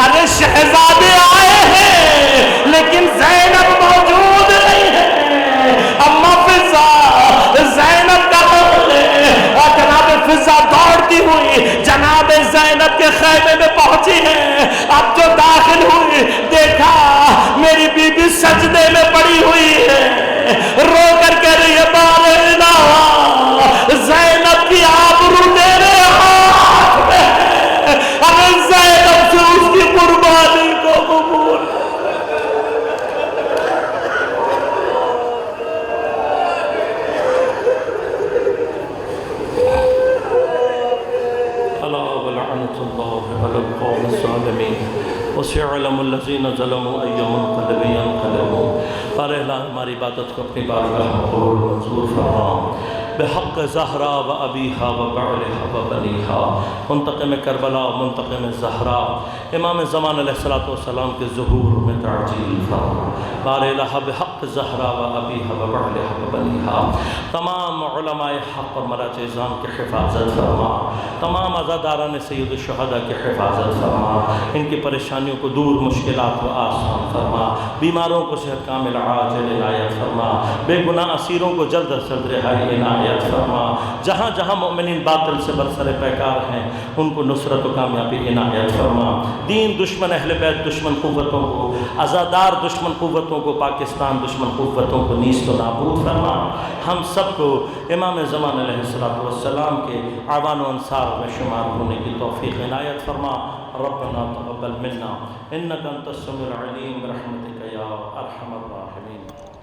ارے شہزادے آئے ہیں لیکن زینب موجود نہیں ہے۔ اما فضا زینب کا قول ہے اور جناب فضا دوڑتی ہوئی جناب زینب کے خیمے میں پہنچی ہے۔ اب جو داخل ہوئی دیکھا میری بی بی سجدے میں پڑی ہوئی ہے، رو کر کہہ رہی ہے بارینا زینب کی آبرو تیرے ہاتھ میں ہے۔ ارے زینب الله على القوم الظالمين وسيعلم الذين ظلموا أي منقلب ينقلبون۔ پر الہ ہماری عبادت کو اپنی بارگاہ میں قبول منظور فرما بحق زہرا و ابیہا و بعلہا و بنیہا، منتقم کربلا و منتقم زہرا، امام زمان علیہ السلام کے ظہور میں تعجیل فرما۔ بار الہ بحق زہرا و ابیہا و بعلہا و بنیہا، تمام علماء حق اور مراجع ازام کی حفاظت فرما، تمام عزاداران سید الشہداء کی حفاظت فرما، ان کی پریشانیوں کو دور، مشکلات کو آسان فرما، بیماروں کو صحت کامل عاجل عنایت فرما، بے گناہ اسیروں کو جلد از جلد رہائی عنایت فرما، جہاں جہاں مومنین باطل سے برسر پیکار ہیں ان کو نصرت و کامیابی عنایت فرما، دین دشمن، اہل بیت دشمن قوتوں کو، عزادار دشمن قوتوں کو، پاکستان دشمن قوتوں کو نیست و نابود فرما، ہم سب کو امام زمان علیہ السلام کے اعوان و انصار میں شمار ہونے کی توفیق عنایت فرما۔ ربنا تقبل منا انک انت السمیع العلیم برحمتک یا ارحم الراحمین۔